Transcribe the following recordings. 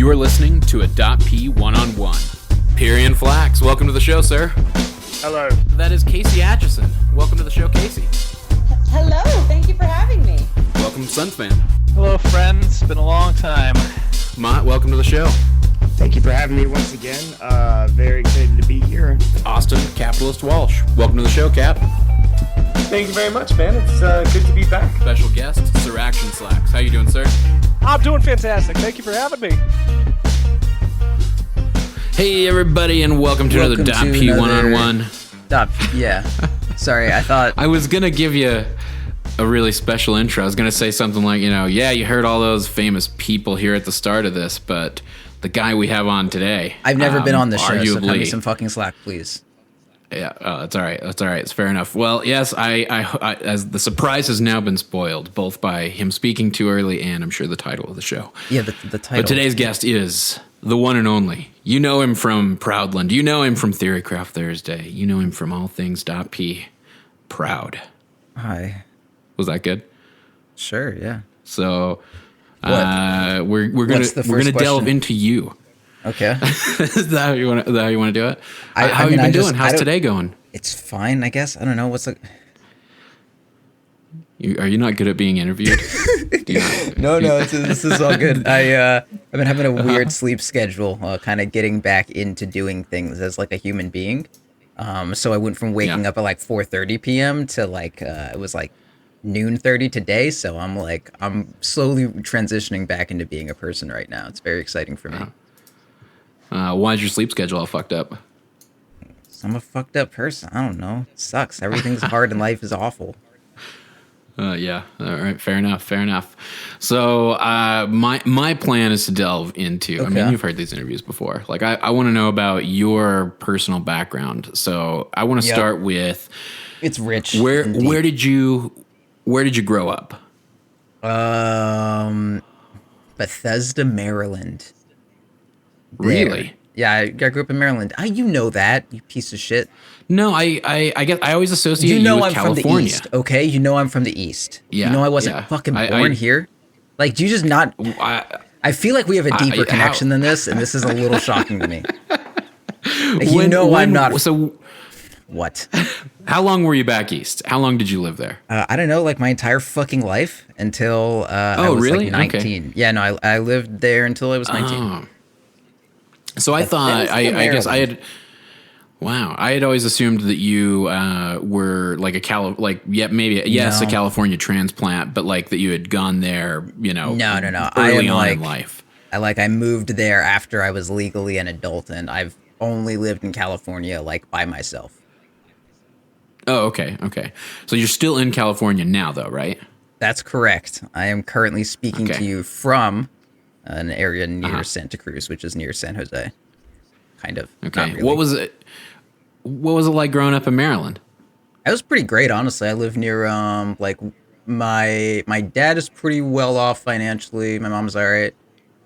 You are listening to a DotP One-on-One. Pyrian Flax, welcome to the show, sir. Hello. That is Casey Atchison. Welcome to the show, Casey. Hello, thank you for having me. Welcome, Sunsfan. Hello, friends. It's been a long time. Mott, welcome to the show. Thank you for having me once again. Very excited to be here. Austin, Capitalist Walsh. Welcome to the show, Cap. Thank you very much, man. It's good to be back. Special guest, Sir Action Slacks. How you doing, sir? I'm doing fantastic. Thank you for having me. Hey, everybody, and welcome to another DotP One-on-One. Yeah. Sorry, I thought... I was going to give you a really special intro. I was going to say something like, you heard all those famous people here at the start of this, but the guy we have on today... I've never been on the show, so cut me arguably- some fucking slack, please. Yeah, that's all right. That's all right. It's fair enough. Well, yes, I as the surprise has now been spoiled, both by him speaking too early and I'm sure the title of the show. Yeah, the title. But today's guest is the one and only. You know him from Proudland. You know him from Theorycraft Thursday. You know him from all things .p. Proud. Hi. Was that good? Sure, yeah. So we're What's the gonna first delve question? into you. Okay. Is that how you want to do it? I How have mean, you been I just- doing? I How's don't- today going? It's fine, I guess. I don't know. What's the... Are you not good at being interviewed? No, this is all good. I've been having a weird sleep schedule, kind of getting back into doing things as like a human being. So I went from waking up at like 4:30 p.m. to like it was like noon 30 today. So I'm slowly transitioning back into being a person right now. It's very exciting for me. Why is your sleep schedule all fucked up? I'm a fucked up person. I don't know. It sucks. Everything's hard and life is awful. Yeah. All right. Fair enough. So my plan is to delve into. I mean, Okay. you've heard these interviews before. Like, I want to know about your personal background. So I want to Yep. start with It's rich. where indeed. did you grow up? Bethesda, Maryland. There. Really? Yeah, I grew up in Maryland. You know that, you piece of shit. No, I guess I always associate You know with I'm California. from the East, okay? You know I'm from the East. Yeah, You know I wasn't yeah. fucking I- born here. Like, do you just not... I feel like we have a deeper how- connection than this, and this is a little shocking to me. Like, When- I'm not... So What? how long were you back east? How long did you live there? I don't know, like my entire fucking life until I was really? like Okay. 19. Yeah, no, I lived there until I was 19. Oh. So I thought, I guess I had, wow, I had always assumed that you were like a No. California transplant, but like that you had gone there, No. early on in life. I moved there after I was legally an adult, and I've only lived in California like by myself. Oh, okay. So you're still in California now, though, right? That's correct. I am currently speaking Okay. to you from an area near Santa Cruz, which is near San Jose. Kind of. Okay. Not really. What was it like growing up in Maryland? It was pretty great, honestly. I live near like my dad is pretty well off financially. My mom's all right.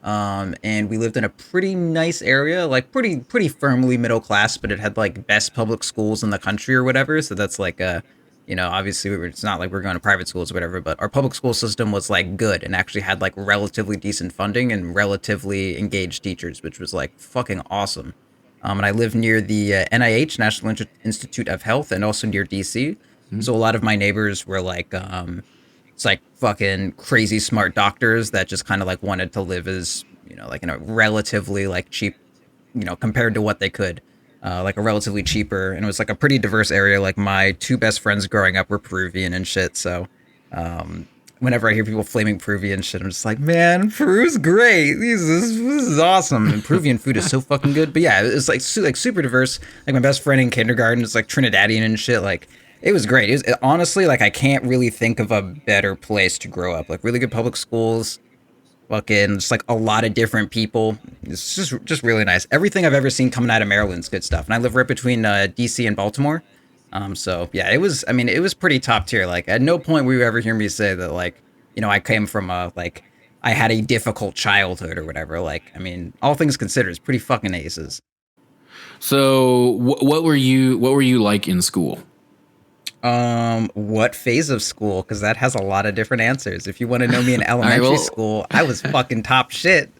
And we lived in a pretty nice area, like pretty firmly middle class, but it had like best public schools in the country or whatever. So that's like obviously it's not like we're going to private schools or whatever, but our public school system was like good and actually had like relatively decent funding and relatively engaged teachers, which was like fucking awesome. And I live near the NIH, National Institute of Health, and also near DC. Mm-hmm. So a lot of my neighbors were like, it's like fucking crazy smart doctors that just kind of like wanted to live as, like in a relatively like cheap, compared to what they could, like a relatively cheaper. And it was like a pretty diverse area. Like my two best friends growing up were Peruvian and shit. So, whenever I hear people flaming Peruvian shit, I'm just like, man, Peru's great. This is awesome. And Peruvian food is so fucking good. But yeah, it's like super diverse. Like my best friend in kindergarten is like Trinidadian and shit. Like it was great. It was honestly like I can't really think of a better place to grow up. Like really good public schools, fucking just like a lot of different people. It's just really nice. Everything I've ever seen coming out of Maryland's good stuff. And I live right between DC and Baltimore. So yeah, it was pretty top tier. Like at no point will you ever hear me say that like, I came from I had a difficult childhood or whatever. Like, I mean, all things considered, it's pretty fucking aces. So what were you like in school? What phase of school? Because that has a lot of different answers. If you want to know me in elementary school, I was fucking top shit.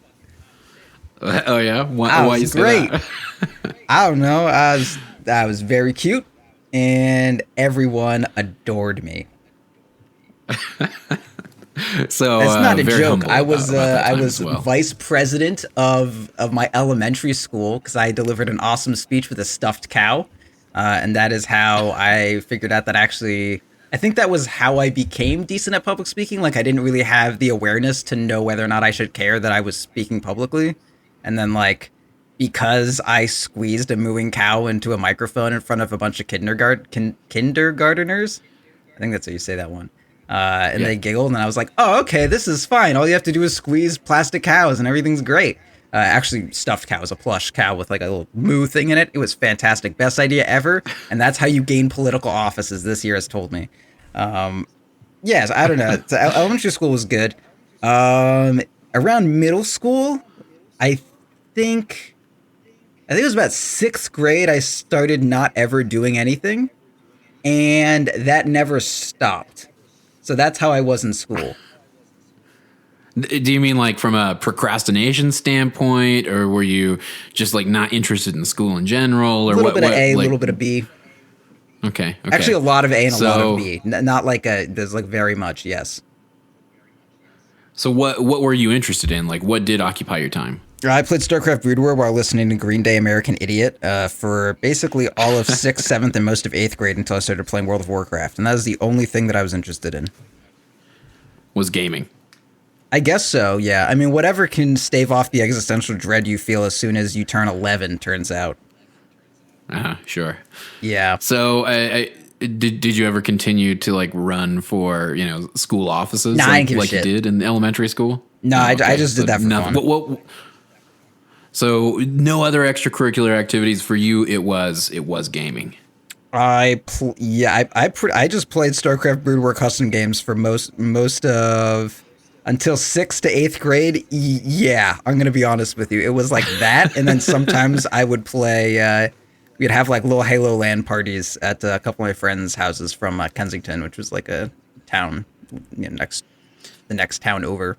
Oh yeah, I why you was say great. that? I don't know. I was very cute, and everyone adored me. So That's not a very joke. humble I was about that I time was as well. vice president of my elementary school because I delivered an awesome speech with a stuffed cow, and that is how I figured out that actually I think that was how I became decent at public speaking. Like I didn't really have the awareness to know whether or not I should care that I was speaking publicly, and then like because I squeezed a mooing cow into a microphone in front of a bunch of kindergarteners. I think that's how you say that one. And Yeah. they giggled, and I was like, "Oh, okay, this is fine. All you have to do is squeeze plastic cows, and everything's great." Actually, stuffed cow, a plush cow with like a little moo thing in it. It was fantastic, best idea ever, and that's how you gain political offices. This year has told me. Yes, I don't know. So elementary school was good. Around middle school, I think, it was about sixth grade. I started not ever doing anything, and that never stopped. So that's how I was in school. Do you mean like from a procrastination standpoint, or were you just like not interested in school in general, or A little what? bit of A, a like- little bit of B. Okay. Actually, a lot of A and a lot So- of B. Not like there's like very much. Yes. So what were you interested in? Like, what did occupy your time? I played StarCraft Brood War while listening to Green Day American Idiot for basically all of 6th, 7th, and most of 8th grade until I started playing World of Warcraft. And that is the only thing that I was interested in. Was gaming. I guess so, yeah. I mean, whatever can stave off the existential dread you feel as soon as you turn 11, turns out. Sure. Yeah. So did you ever continue to like run for, school offices Nah, I didn't give a like you shit. did in elementary school? No, I just did So that for nothing- fun. So no other extracurricular activities for you. It was gaming. I just played StarCraft Brood War custom games for most of until 6th to 8th grade. Yeah, I'm gonna be honest with you. It was like that, and then sometimes I would play. We'd have like little Halo LAN parties at a couple of my friends' houses from Kensington, which was like a town, the next town over.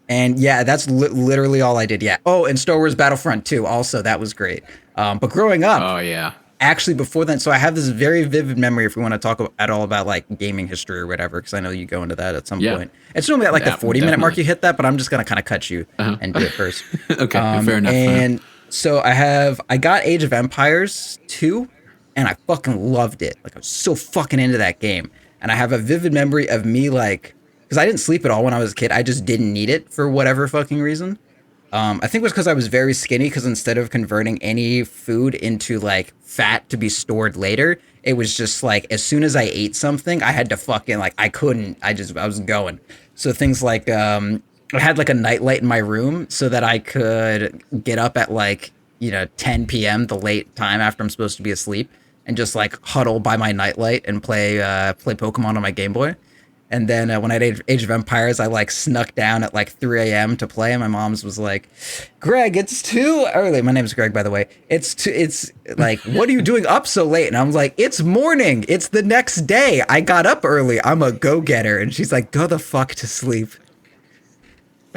And yeah, that's literally all I did. Yeah. Oh, and Star Wars Battlefront 2 also, that was great. But growing up, Oh yeah. actually before then, so I have this very vivid memory if we want to talk at all about like gaming history or whatever, because I know you go into that at some Yeah. point. It's normally at like Yeah, the 40-minute mark definitely. you hit that, but I'm just going to kind of cut you and do it first. Okay. Fair enough. And so I got Age of Empires 2, and I fucking loved it. Like I was so fucking into that game. And I have a vivid memory of me like, because I didn't sleep at all when I was a kid. I just didn't need it for whatever fucking reason. I think it was because I was very skinny, because instead of converting any food into like fat to be stored later, it was just like as soon as I ate something, I had to fucking like, I was going. So things like, I had like a nightlight in my room so that I could get up at like, 10 p.m., the late time after I'm supposed to be asleep, and just like huddle by my nightlight and play Pokemon on my Game Boy. And then when I had Age of Empires, I like snuck down at like 3 a.m. to play. And my mom's was like, "Greg, it's too early." My name's Greg, by the way. It's like, "What are you doing up so late?" And I'm like, "It's morning. It's the next day. I got up early. I'm a go-getter." And she's like, "Go the fuck to sleep."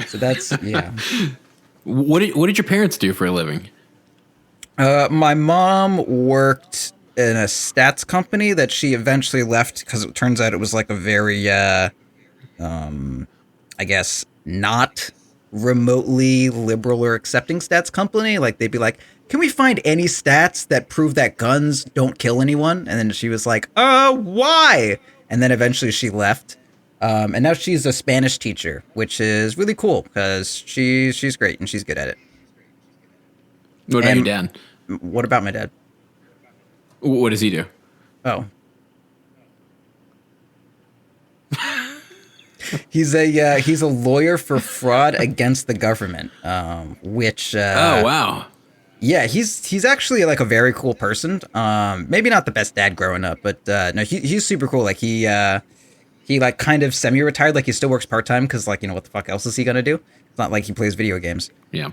So that's, yeah. what did your parents do for a living? My mom worked in a stats company that she eventually left because it turns out it was like a very, I guess, not remotely liberal or accepting stats company. Like they'd be like, "Can we find any stats that prove that guns don't kill anyone?" And then she was like, why?" And then eventually she left. And now she's a Spanish teacher, which is really cool because she's great and she's good at it. What about And- your dad? What about my dad? What does he do? Oh. He's a lawyer for fraud against the government, which Oh wow. yeah, he's actually like a very cool person. Maybe not the best dad growing up, but no, he's super cool. Like he like kind of semi-retired, like he still works part-time because like, what the fuck else is he gonna do? It's not like he plays video games. Yeah.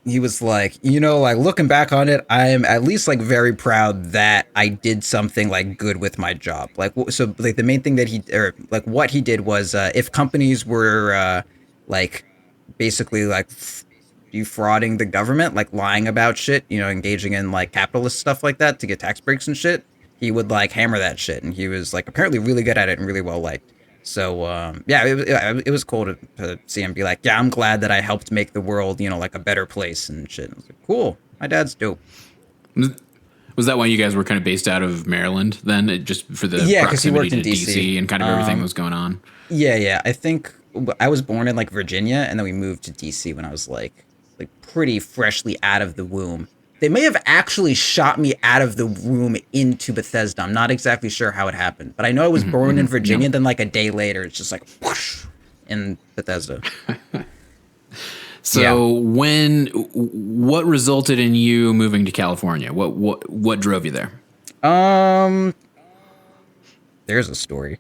He was like, like looking back on it, I'm at least like very proud that I did something like good with my job. Like, so like the main thing that what he did was, if companies were, like basically like, defrauding the government, like lying about shit, engaging in like capitalist stuff like that to get tax breaks and shit. He would like hammer that shit, and he was like apparently really good at it and really well liked. So it was cool to see him be like, yeah, I'm glad that I helped make the world, like a better place and shit. I was like, cool, my dad's dope. Was that why you guys were kind of based out of Maryland then, just for the because he worked proximity in to DC and kind of everything that was going on? Yeah. I think I was born in like Virginia, and then we moved to DC when I was like pretty freshly out of the womb. They may have actually shot me out of the womb into Bethesda. I'm not exactly sure how it happened, but I know I was born in Virginia. Then like a day later, it's just like whoosh in Bethesda. So what resulted in you moving to California? What drove you there? There's a story.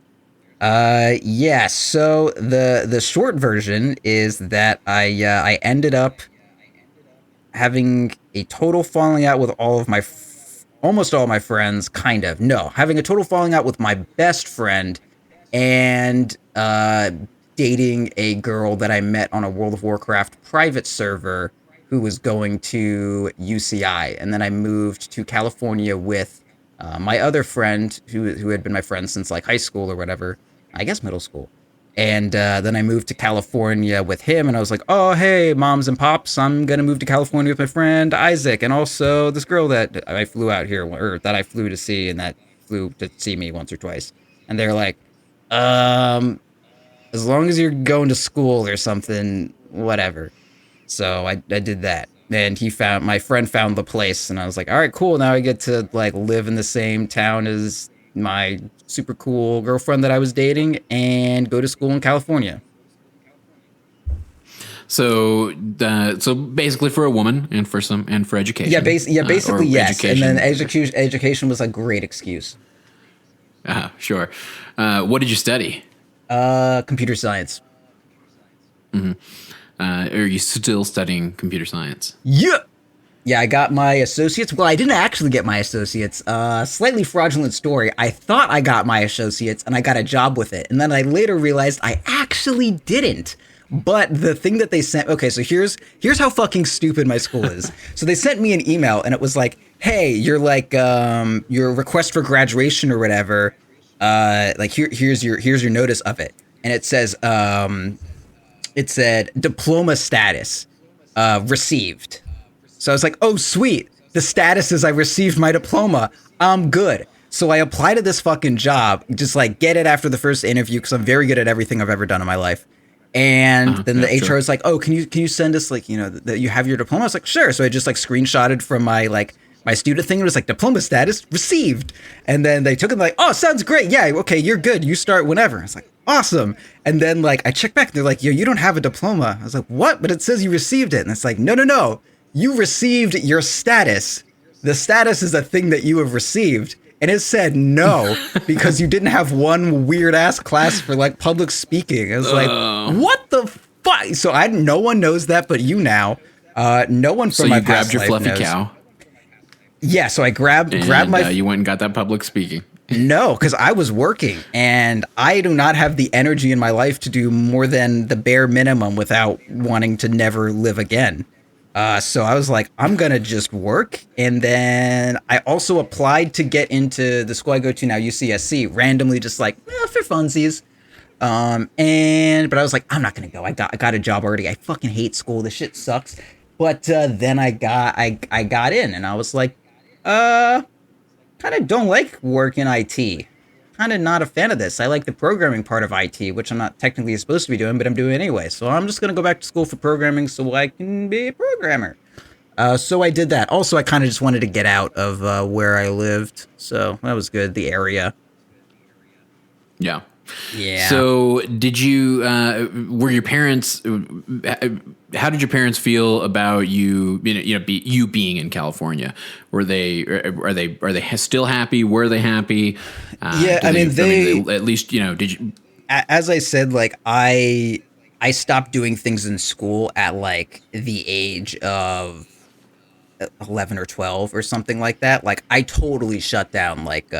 So the short version is that I ended up having a total falling out with almost all of my friends, having a total falling out with my best friend, and dating a girl that I met on a World of Warcraft private server who was going to UCI. And then I moved to California with my other friend who had been my friend since like high school or whatever, I guess middle school. And then I moved to California with him, and I was like, oh, hey, moms and pops, I'm going to move to California with my friend Isaac, and also this girl that I flew out here, or that I flew to see, and that flew to see me once or twice. And they're like, as long as you're going to school or something, whatever. So I did that. And my friend found the place, and I was like, all right, cool. Now I get to like live in the same town as my super cool girlfriend that I was dating and go to school in California. So basically for a woman and for education. Basically yes. And then education was a great excuse. Sure. What did you study? Computer science. Mm-hmm. Are you still studying computer science? Yeah, I got my associates. Well, I didn't actually get my associates. Slightly fraudulent story. I thought I got my associates and I got a job with it. And then I later realized I actually didn't. But the thing that they sent, okay, so here's how fucking stupid my school is. So they sent me an email and it was like, hey, you're like, your request for graduation or whatever, like here's your notice of it. And it says, it said diploma status, received. So I was like, oh, sweet. The status is I received my diploma. I'm good. So I applied to this fucking job, just like get it after the first interview because I'm very good at everything I've ever done in my life. And then the HR was like, oh, can you send us like, that you have your diploma? I was like, sure. So I just like screenshotted from my student thing. It was like diploma status received. And then they took it like, oh, sounds great. Yeah. Okay. You're good. You start whenever. I was like, awesome. And then like I checked back and they're like, yo, you don't have a diploma. I was like, what? But it says you received it. And it's like, no. You received your status. The status is a thing that you have received. And it said no, because you didn't have one weird ass class for like public speaking. I was like, what the fuck? So no one knows that, but you now. No one from my past life knows. So you grabbed your fluffy cow. Yeah, so I grabbed my. You went and got that public speaking. No, because I was working, and I do not have the energy in my life to do more than the bare minimum without wanting to never live again. So I was like, I'm going to just work. And then I also applied to get into the school I go to now, UCSC, randomly just like, for funsies. But I was like, I'm not going to go. I got a job already. I fucking hate school. This shit sucks. But then I got in and I was like, kind of don't like work in IT. Kind of not a fan of this. I like the programming part of IT, which I'm not technically supposed to be doing, but I'm doing anyway. So I'm just going to go back to school for programming so I can be a programmer. So I did that. Also, I kind of just wanted to get out of where I lived. So that was good. The area. Yeah. Yeah. So did you, were your parents, how did your parents feel about you, you being in California? Are they still happy? Were they happy? Yeah. They at least, did you, as I said, like I stopped doing things in school at like the age of 11 or 12 or something like that. Like I totally shut down like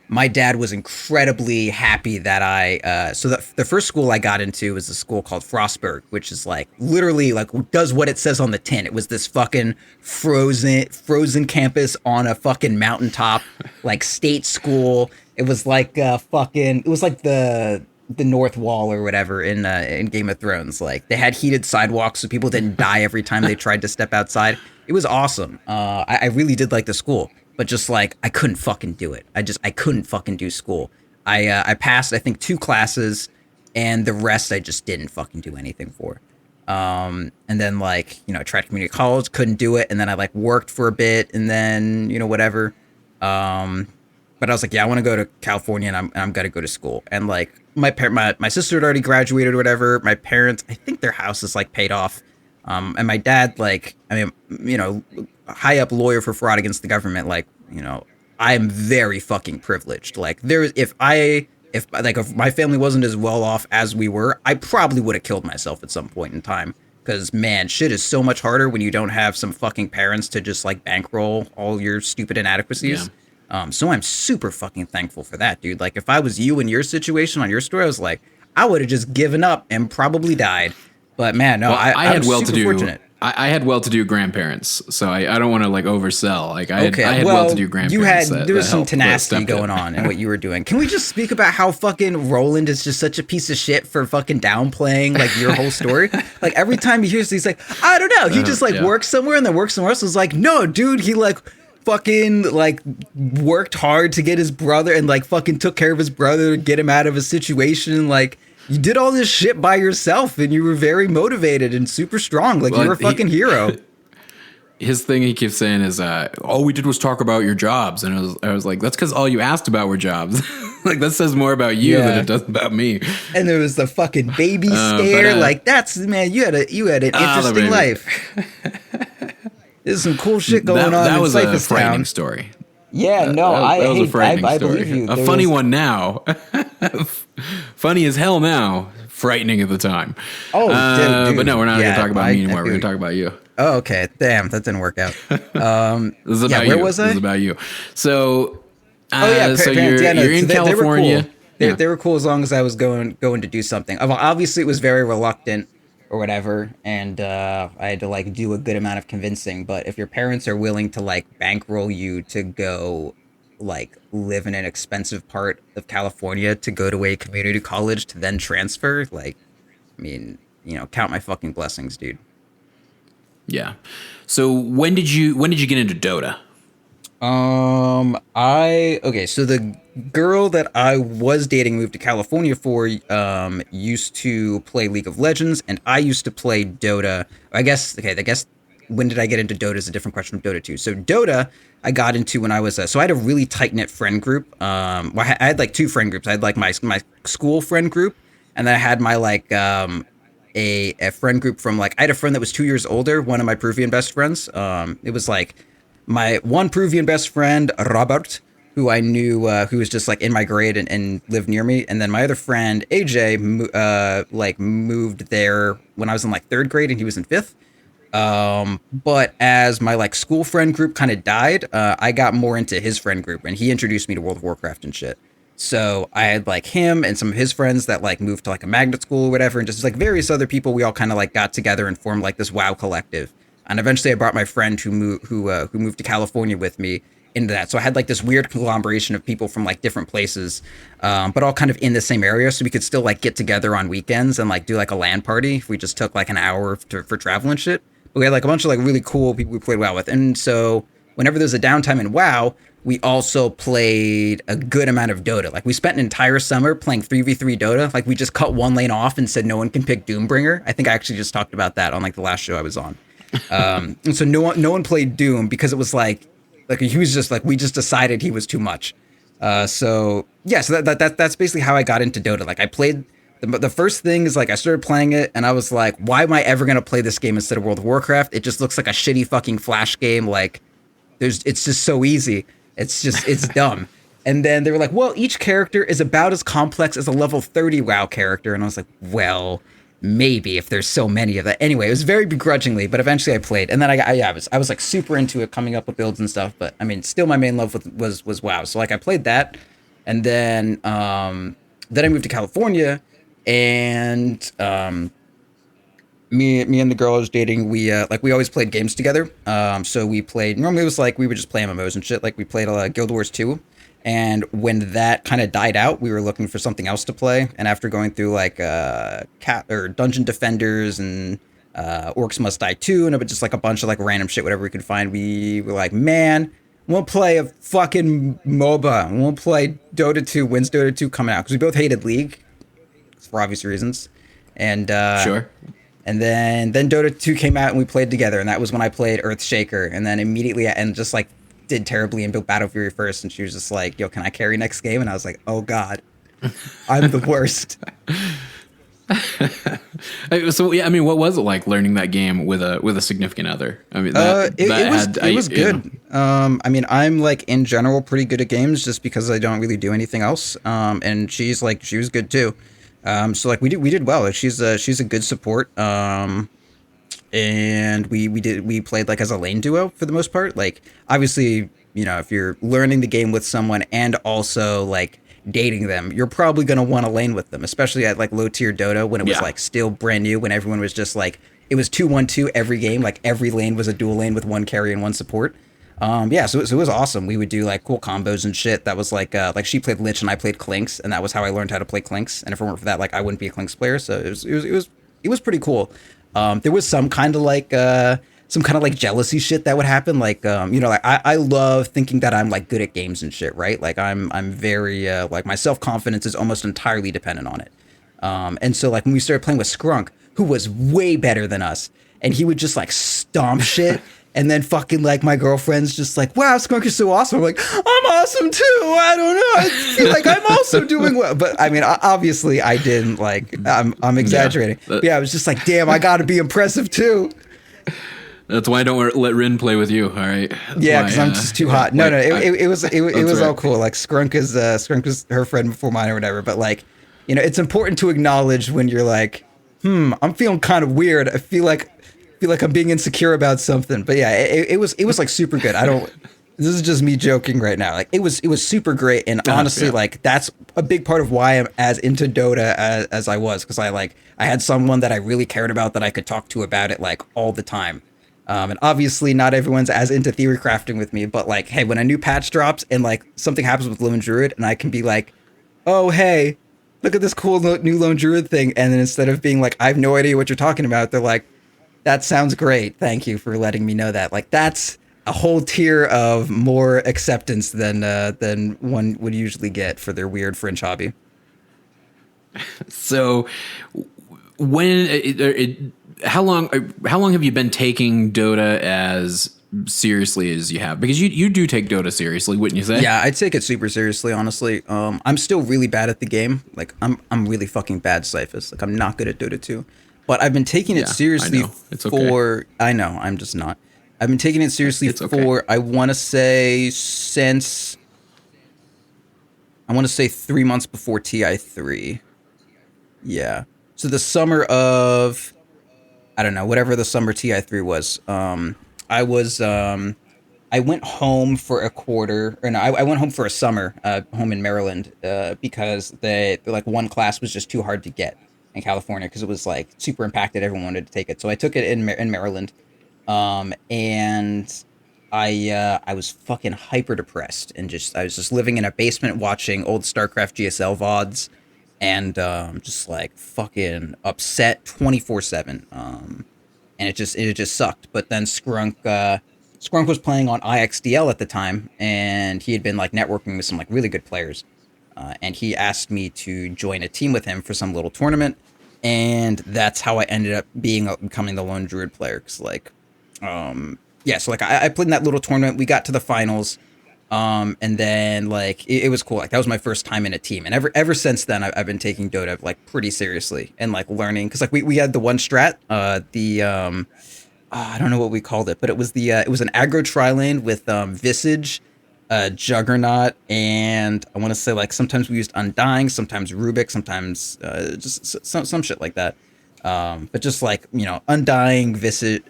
my dad was incredibly happy that so the first school I got into was a school called Frostburg, which is like literally like does what it says on the tin. It was this fucking frozen campus on a fucking mountaintop, like state school. It was like it was like the North Wall or whatever in Game of Thrones. Like they had heated sidewalks so people didn't die every time they tried to step outside. It was awesome. I really did like the school. But just like I couldn't fucking do it. I couldn't fucking do school. I passed I think 2 classes, and the rest I just didn't fucking do anything for. And then like I tried community college, couldn't do it, and then I like worked for a bit, and then whatever. But I was like, yeah, I want to go to California, and I'm gonna go to school. And like my sister had already graduated or whatever. My parents, I think their house is like paid off. And my dad, like, I mean, high up lawyer for fraud against the government, like, I am very fucking privileged. Like if my family wasn't as well off as we were, I probably would have killed myself at some point in time. Cause man, shit is so much harder when you don't have some fucking parents to just like bankroll all your stupid inadequacies. Yeah. So I'm super fucking thankful for that, dude. Like if I was you in your situation on your story, I was like, I would have just given up and probably died. But man, no, I had well-to-do. Fortunate. I had well-to-do grandparents, so I don't want to like oversell. Like I had well-to-do grandparents. There was some tenacity going on in what you were doing. Can we just speak about how fucking Roland is just such a piece of shit for fucking downplaying like your whole story? Like every time he hears, he's like, I don't know. He just like works somewhere and then works somewhere else. It's like, no, dude, he like fucking like worked hard to get his brother and like fucking took care of his brother to get him out of a situation like. You did all this shit by yourself, and you were very motivated and super strong. Like, you're a fucking hero. His thing he keeps saying is, all we did was talk about your jobs. And I was like, that's because all you asked about were jobs. Like, that says more about you than it does about me. And there was the fucking baby scare. Like, man, you had an interesting life. There's some cool shit going on that was in a frightening story. Yeah, no, that was a frightening I story. believe you. A funny one now. Funny as hell now. Frightening at the time. Oh, dude. But no, we're not going to talk about me anymore. We're going to talk about you. Oh, okay. Damn, that didn't work out. This is about you. Where was I? This is about you. So, so you're in California. They were cool as long as I was going to do something. Obviously, it was very reluctant or whatever, and I had to like do a good amount of convincing. But if your parents are willing to like bankroll you to go like live in an expensive part of California to go to a community college to then transfer, like, I mean, count my fucking blessings, dude. Yeah. So when did you get into Dota? So the girl that I was dating moved to California for used to play League of Legends, and I used to play Dota. I guess when did I get into Dota is a different question from Dota 2. So Dota I got into when I was so I had a really tight-knit friend group. I had like 2 friend groups. I had like my school friend group, and then I had my like a friend group from like I had a friend that was 2 years older, one of my Peruvian best friends. It was like my one Peruvian best friend, Robert, who I knew, who was just like in my grade and lived near me. And then my other friend, AJ, moved there when I was in like 3rd grade and he was in 5th. But as my like school friend group kind of died, I got more into his friend group and he introduced me to World of Warcraft and shit. So I had like him and some of his friends that like moved to like a magnet school or whatever. And just like various other people, we all kind of like got together and formed like this WoW collective. And eventually I brought my friend who moved to California with me into that. So I had like this weird conglomeration of people from like different places, but all kind of in the same area. So we could still like get together on weekends and like do like a LAN party if we just took like an hour for travel and shit. But we had like a bunch of like really cool people we played WoW with. And so whenever there's a downtime in WoW, we also played a good amount of Dota. Like we spent an entire summer playing 3v3 Dota. Like we just cut one lane off and said no one can pick Doombringer. I think I actually just talked about that on like the last show I was on. And so no one played Doom because it was like he was just like, we just decided he was too much. So that's basically how I got into Dota. Like I played the first thing is like I started playing it and I was like, why am I ever gonna play this game instead of World of Warcraft? It just looks like a shitty fucking flash game. Like it's just so easy. It's dumb. And then they were like, well, each character is about as complex as a level 30 WoW character. And I was like, well, maybe if there's so many of that. Anyway, it was very begrudgingly, but eventually I played. And then I was like super into it, coming up with builds and stuff. But I mean, still my main love was WoW. So like I played that. And then I moved to California, and me and the girl I was dating, we always played games together. So we played, normally it was like we would just play MMOs and shit. Like we played Guild Wars 2. And when that kind of died out, we were looking for something else to play. And after going through like Dungeon Defenders and Orcs Must Die 2 and just like a bunch of like random shit, whatever we could find, we were like, man, we'll play a fucking MOBA. We'll play Dota 2, when's Dota 2 coming out? Because we both hated League for obvious reasons. And Sure. And then Dota 2 came out and we played together. And that was when I played Earthshaker. And then immediately, and just like did terribly and built Battle Fury first. And she was just like, yo, can I carry next game? And I was like, oh God, I'm the worst. So yeah, I mean, what was it like learning that game with a significant other? I mean, it was good. I mean, I'm like in general pretty good at games just because I don't really do anything else. And she was good too. So like we did well. Like she's a good support. And we played like as a lane duo for the most part. Like obviously, you know, if you're learning the game with someone and also like dating them, you're probably going to want to lane with them, especially at like low tier Dota when it was like still brand new, when everyone was just like, it was 2-1-2 every game. Like every lane was a dual lane with one carry and one support. So it was awesome. We would do like cool combos and shit. That was like she played Lich and I played Clinks, and that was how I learned how to play Clinks. And if it weren't for that, like I wouldn't be a Clinks player. So it was pretty cool. There was some kind of like jealousy shit that would happen. Like, you know, like I love thinking that I'm like good at games and shit, right? Like I'm very, like my self-confidence is almost entirely dependent on it. And so like when we started playing with Skrunk, who was way better than us, and he would just like stomp shit. And then fucking like my girlfriend's just like, wow, Skrunk is so awesome. I'm like, I'm awesome too. I don't know. I feel like I'm also doing well. But I mean, obviously I didn't, like, I'm exaggerating. But yeah, I was just like, damn, I got to be impressive too. That's why I don't let Rin play with you. All right. Yeah, because I'm just too hot. No, it was right. All cool. Like Skrunk was her friend before mine or whatever. But like, you know, it's important to acknowledge when you're like, I'm feeling kind of weird. I feel like I'm being insecure about something. But yeah, it was like super good. This is just me joking right now. Like it was super great. And honestly, like that's a big part of why I'm as into Dota as I was. Cause I had someone that I really cared about that I could talk to about it like all the time. And obviously not everyone's as into theory crafting with me, but like, hey, when a new patch drops and like something happens with Lone Druid and I can be like, oh, hey, look at this cool new Lone Druid thing. And then instead of being like, I have no idea what you're talking about, they're like, that sounds great. Thank you for letting me know that. Like that's a whole tier of more acceptance than one would usually get for their weird fringe hobby. So how long have you been taking Dota as seriously as you have? Because you do take Dota seriously, wouldn't you say? Yeah, I take it super seriously, honestly. I'm still really bad at the game. Like I'm really fucking bad, Cyphus. Like I'm not good at Dota 2. But I've been taking it seriously I know, I'm just not. I've been taking it seriously I want to say 3 months before TI3. Yeah. So the summer of, I don't know, whatever the summer TI3 was. I went home for a quarter, or no, I went home for a summer, home in Maryland, because like one class was just too hard to get in California because it was like super impacted. Everyone wanted to take it. So I took it in Maryland. And I was fucking hyper depressed and I was just living in a basement watching old StarCraft GSL VODs and, just like fucking upset 24/7. And it just sucked. But then Skrunk was playing on IXDL at the time, and he had been like networking with some like really good players. And he asked me to join a team with him for some little tournament. And that's how I ended up becoming the Lone Druid player. Cause like, so like I played in that little tournament. We got to the finals. And then like, it was cool. Like that was my first time in a team. And ever since then, I've been taking Dota like pretty seriously and like learning. Cause like we had the one strat, I don't know what we called it, but it was an aggro tri-lane with, Visage, Juggernaut, and I want to say like sometimes we used Undying, sometimes Rubik, sometimes just some shit like that. But just like, you know, Undying, Visage,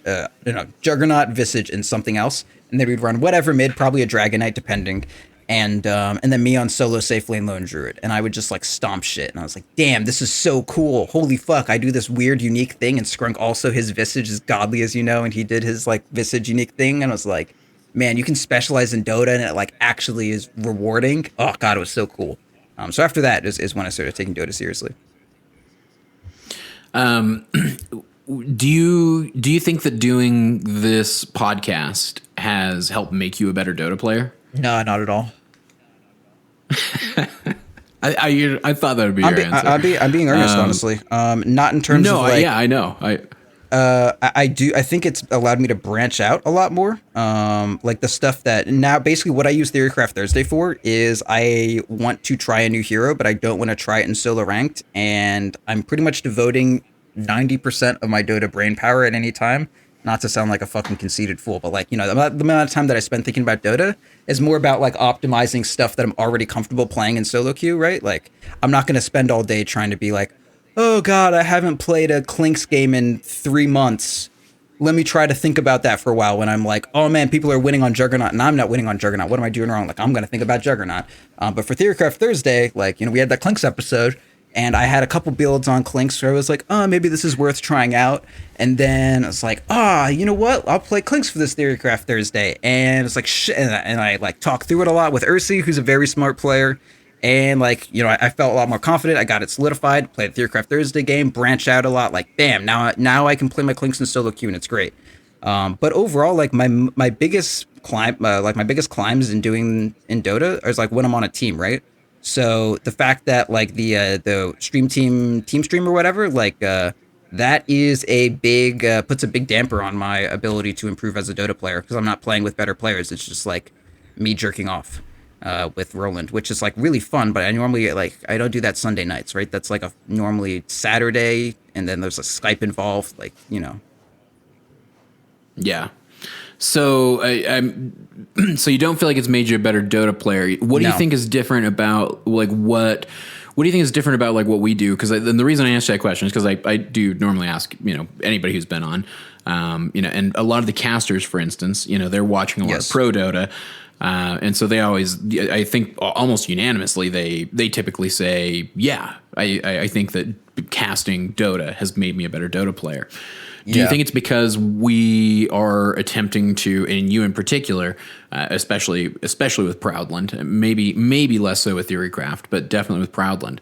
Juggernaut, Visage, and something else, and then we'd run whatever mid, probably a Dragonite, depending. and then me on solo safe lane lone druid, and I would just like stomp shit, and I was like, damn, this is so cool. Holy fuck, I do this weird unique thing, and Skrunk also, his visage is godly, as you know, and he did his like visage unique thing, and I was like, man, you can specialize in Dota and it like actually is rewarding. Oh god, it was so cool. So after that is when I started taking Dota seriously. Do you think that doing this podcast has helped make you a better Dota player? No, not at all. I thought that would be your answer. I'm being earnest, honestly. Not in terms of like, I know. I think it's allowed me to branch out a lot more. Like the stuff that now basically what I use Theorycraft Thursday for is I want to try a new hero, but I don't want to try it in solo ranked. And I'm pretty much devoting 90% of my Dota brain power at any time. Not to sound like a fucking conceited fool, but like, you know, the amount of time that I spend thinking about Dota is more about like optimizing stuff that I'm already comfortable playing in solo queue, right? Like I'm not going to spend all day trying to be like, oh god, I haven't played a Clinks game in 3 months. Let me try to think about that for a while when I'm like, oh man, people are winning on Juggernaut and I'm not winning on Juggernaut. What am I doing wrong? Like I'm going to think about Juggernaut. But for Theorycraft Thursday, like, you know, we had that Clinks episode and I had a couple builds on Clinks where I was like, oh, maybe this is worth trying out. And then I was like, you know what? I'll play Clinks for this Theorycraft Thursday. And it's like, shit. And I like talked through it a lot with Ursi, who's a very smart player. And like, you know, I felt a lot more confident. I got it solidified, played the Theorycraft Thursday game, branched out a lot. Like, bam, now I can play my Clinks in solo queue and it's great. But overall, like my biggest climb, my biggest climbs in Dota is like when I'm on a team, right? So the fact that like the stream team stream or whatever, like that is a big puts a big damper on my ability to improve as a Dota player because I'm not playing with better players. It's just like me jerking off with Roland, which is like really fun. But I normally I don't do that Sunday nights, right? That's like a normally Saturday, and then there's a Skype involved, like, you know. Yeah. So so you don't feel like it's made you a better Dota player. What do you think is different about like what do you think is different about like what we do? Because the reason I asked that question is because I do normally ask, you know, anybody who's been on, you know, and a lot of the casters, for instance, you know, they're watching a lot of pro Dota. And so they always, I think almost unanimously, they typically say, yeah, I think that casting Dota has made me a better Dota player. Do you think it's because we are attempting to, and you in particular, especially with Proudland, maybe less so with Theorycraft, but definitely with Proudland.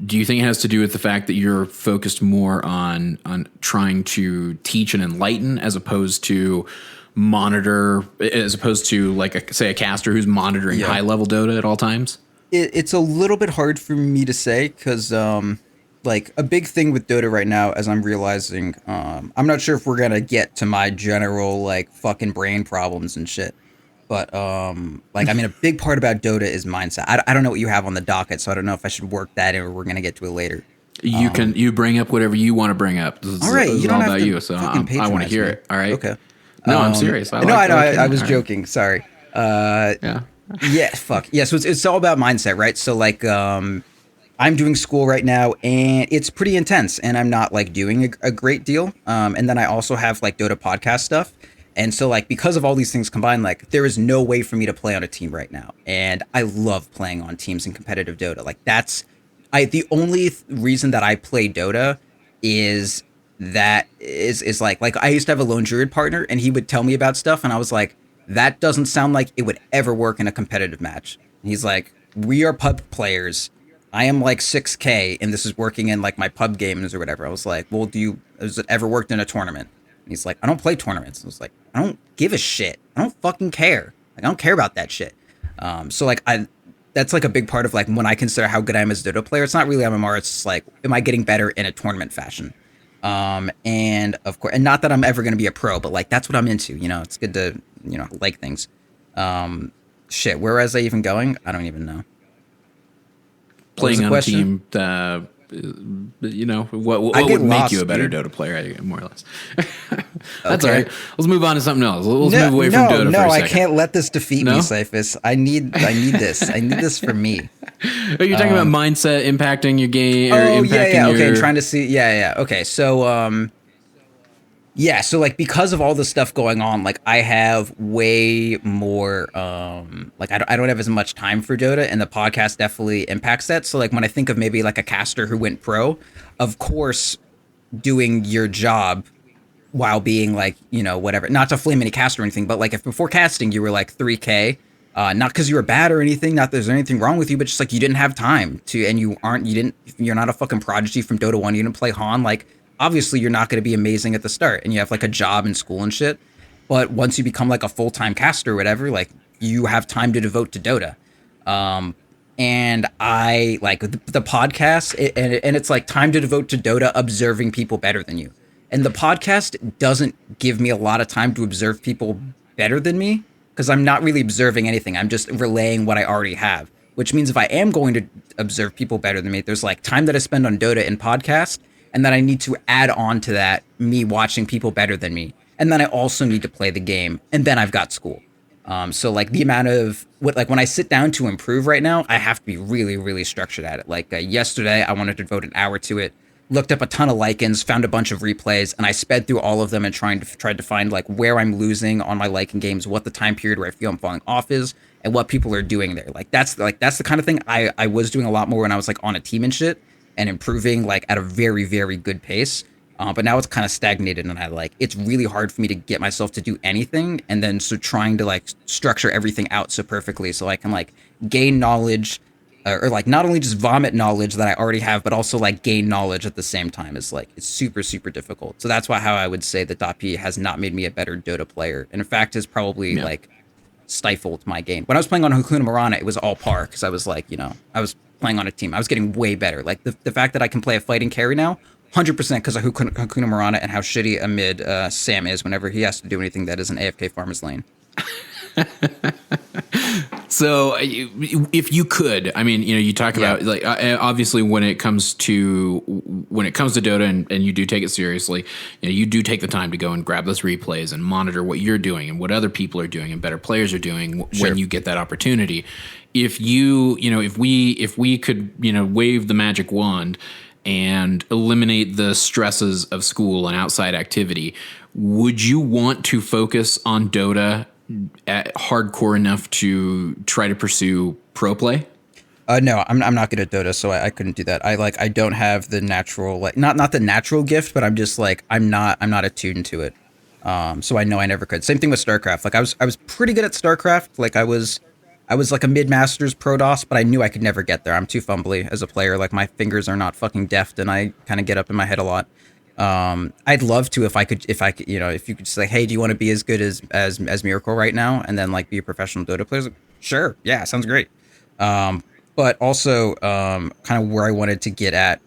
Do you think it has to do with the fact that you're focused more on trying to teach and enlighten as opposed to monitor, as opposed to like a caster who's monitoring high level Dota at all times? It's a little bit hard for me to say because like a big thing with Dota right now, as I'm realizing, I'm not sure if we're gonna get to my general like fucking brain problems and shit, but like I mean a big part about Dota is mindset. I don't know what you have on the docket, so I don't know if I should work that in or we're gonna get to it later. You bring up whatever you want to bring up. All right, this is all about you, so I want to hear it. All right. Okay. No, I'm serious. I was joking. Sorry. Yeah. Fuck. Yeah. So it's all about mindset, right? So like, I'm doing school right now, and it's pretty intense, and I'm not like doing a great deal. And then I also have like Dota podcast stuff, and so like because of all these things combined, like there is no way for me to play on a team right now, and I love playing on teams in competitive Dota. Like that's the only reason that I play Dota is like I used to have a lone druid partner, and he would tell me about stuff, and I was like, that doesn't sound like it would ever work in a competitive match. And he's like, we are pub players. I am like 6K, and this is working in like my pub games or whatever. I was like, well, has it ever worked in a tournament? And he's like, I don't play tournaments. I was like, I don't give a shit. I don't fucking care. Like, I don't care about that shit. So like that's like a big part of like when I consider how good I am as a Dota player. It's not really MMR. It's just like, am I getting better in a tournament fashion? And of course, and not that I'm ever going to be a pro, but like, that's what I'm into. You know, it's good to, you know, like things. Shit, where was I even going? I don't even know. Playing on a team, you know, what would make you a better Dota player, more or less. That's all right. Let's move on to something else. Let's move away from Dota for a second. No, I can't let this defeat me, Cyphus. I need this. I need this for me. Oh, you're talking about mindset impacting your game. Or impacting yeah. Okay, I'm trying to see. Yeah. Okay, so Yeah, so like because of all the stuff going on, like I have way more like I don't have as much time for Dota, and the podcast definitely impacts that. So like when I think of maybe like a caster who went pro, of course doing your job while being like, you know, whatever, not to flame any caster or anything, but like if before casting you were like 3K, not because you were bad or anything, not that there's anything wrong with you, but just like you didn't have time to, and you're not a fucking prodigy from Dota 1, you didn't play Han, like obviously you're not going to be amazing at the start, and you have like a job and school and shit. But once you become like a full-time caster or whatever, like you have time to devote to Dota. And I like the podcast, and it's like time to devote to Dota, observing people better than you. And the podcast doesn't give me a lot of time to observe people better than me, because I'm not really observing anything. I'm just relaying what I already have, which means if I am going to observe people better than me, there's like time that I spend on Dota and podcast, and then I need to add on to that me watching people better than me. And then I also need to play the game, and then I've got school. So like the amount of when I sit down to improve right now, I have to be really, really structured at it. Like yesterday, I wanted to devote an hour to it, looked up a ton of Lycans, found a bunch of replays, and I sped through all of them and tried to find like where I'm losing on my Lycan games, what the time period where I feel I'm falling off is, and what people are doing there. That's the kind of thing I was doing a lot more when I was like on a team and shit, and improving like at a very, very good pace. But now it's kind of stagnated, and it's really hard for me to get myself to do anything, and then so trying to like structure everything out so perfectly so I can like gain knowledge, or like not only just vomit knowledge that I already have, but also like gain knowledge at the same time is like, it's super, super difficult. So that's how I would say that DotP has not made me a better Dota player, and in fact has probably like stifled my game. When I was playing on Hakuna Marana, it was all par, because I was like, you know, I was playing on a team. I was getting way better. Like the fact that I can play a fighting carry now, 100% because of Hakuna Marana and how shitty a mid Sam is whenever he has to do anything that isn't AFK farmer's lane. So if you could, I mean, you know, you talk about like obviously when it comes to Dota and you do take it seriously, you know, you do take the time to go and grab those replays and monitor what you're doing and what other people are doing and better players are doing when you get that opportunity. If we could, you know, wave the magic wand and eliminate the stresses of school and outside activity, would you want to focus on Dota at hardcore enough to try to pursue pro play? No, I'm not good at Dota, so I couldn't do that. I don't have the natural, like not the natural gift, but I'm just like I'm not attuned to it. So I know I never could. Same thing with StarCraft. Like I was pretty good at StarCraft. Like I was like a mid-masters pro DOS, but I knew I could never get there. I'm too fumbly as a player. Like my fingers are not fucking deft, and I kind of get up in my head a lot. I'd love to if I could, you know, if you could say, hey, do you want to be as good as Miracle right now, and then like be a professional Dota player? Like, sure, yeah, sounds great. But also, kind of where I wanted to get at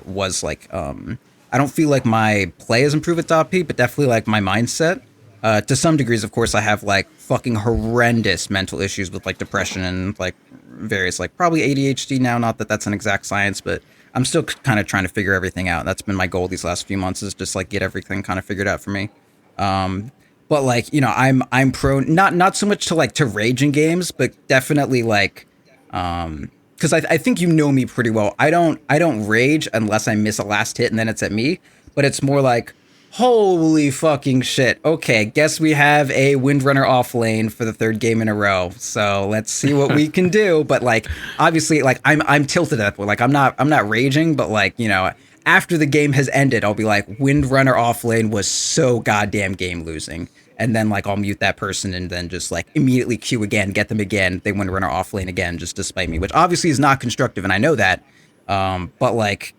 was like, I don't feel like my play has improved at DotP, but definitely like my mindset. To some degrees, of course, I have like fucking horrendous mental issues with like depression and like various like probably ADHD now. Not that that's an exact science, but I'm still kind of trying to figure everything out. That's been my goal these last few months, is just like get everything kind of figured out for me. But like, you know, I'm prone not so much to like to rage in games, but definitely like because I think you know me pretty well. I don't rage unless I miss a last hit and then it's at me. But it's more like, holy fucking shit. Okay, guess we have a Windrunner off lane for the third game in a row. So let's see what we can do. But like, obviously, like I'm tilted at that point. Like I'm not raging, but like, you know, after the game has ended, I'll be like, Windrunner off lane was so goddamn game losing. And then like I'll mute that person and then just like immediately queue again, get them again. They Windrunner off lane again, just to spite me, which obviously is not constructive, and I know that. But like,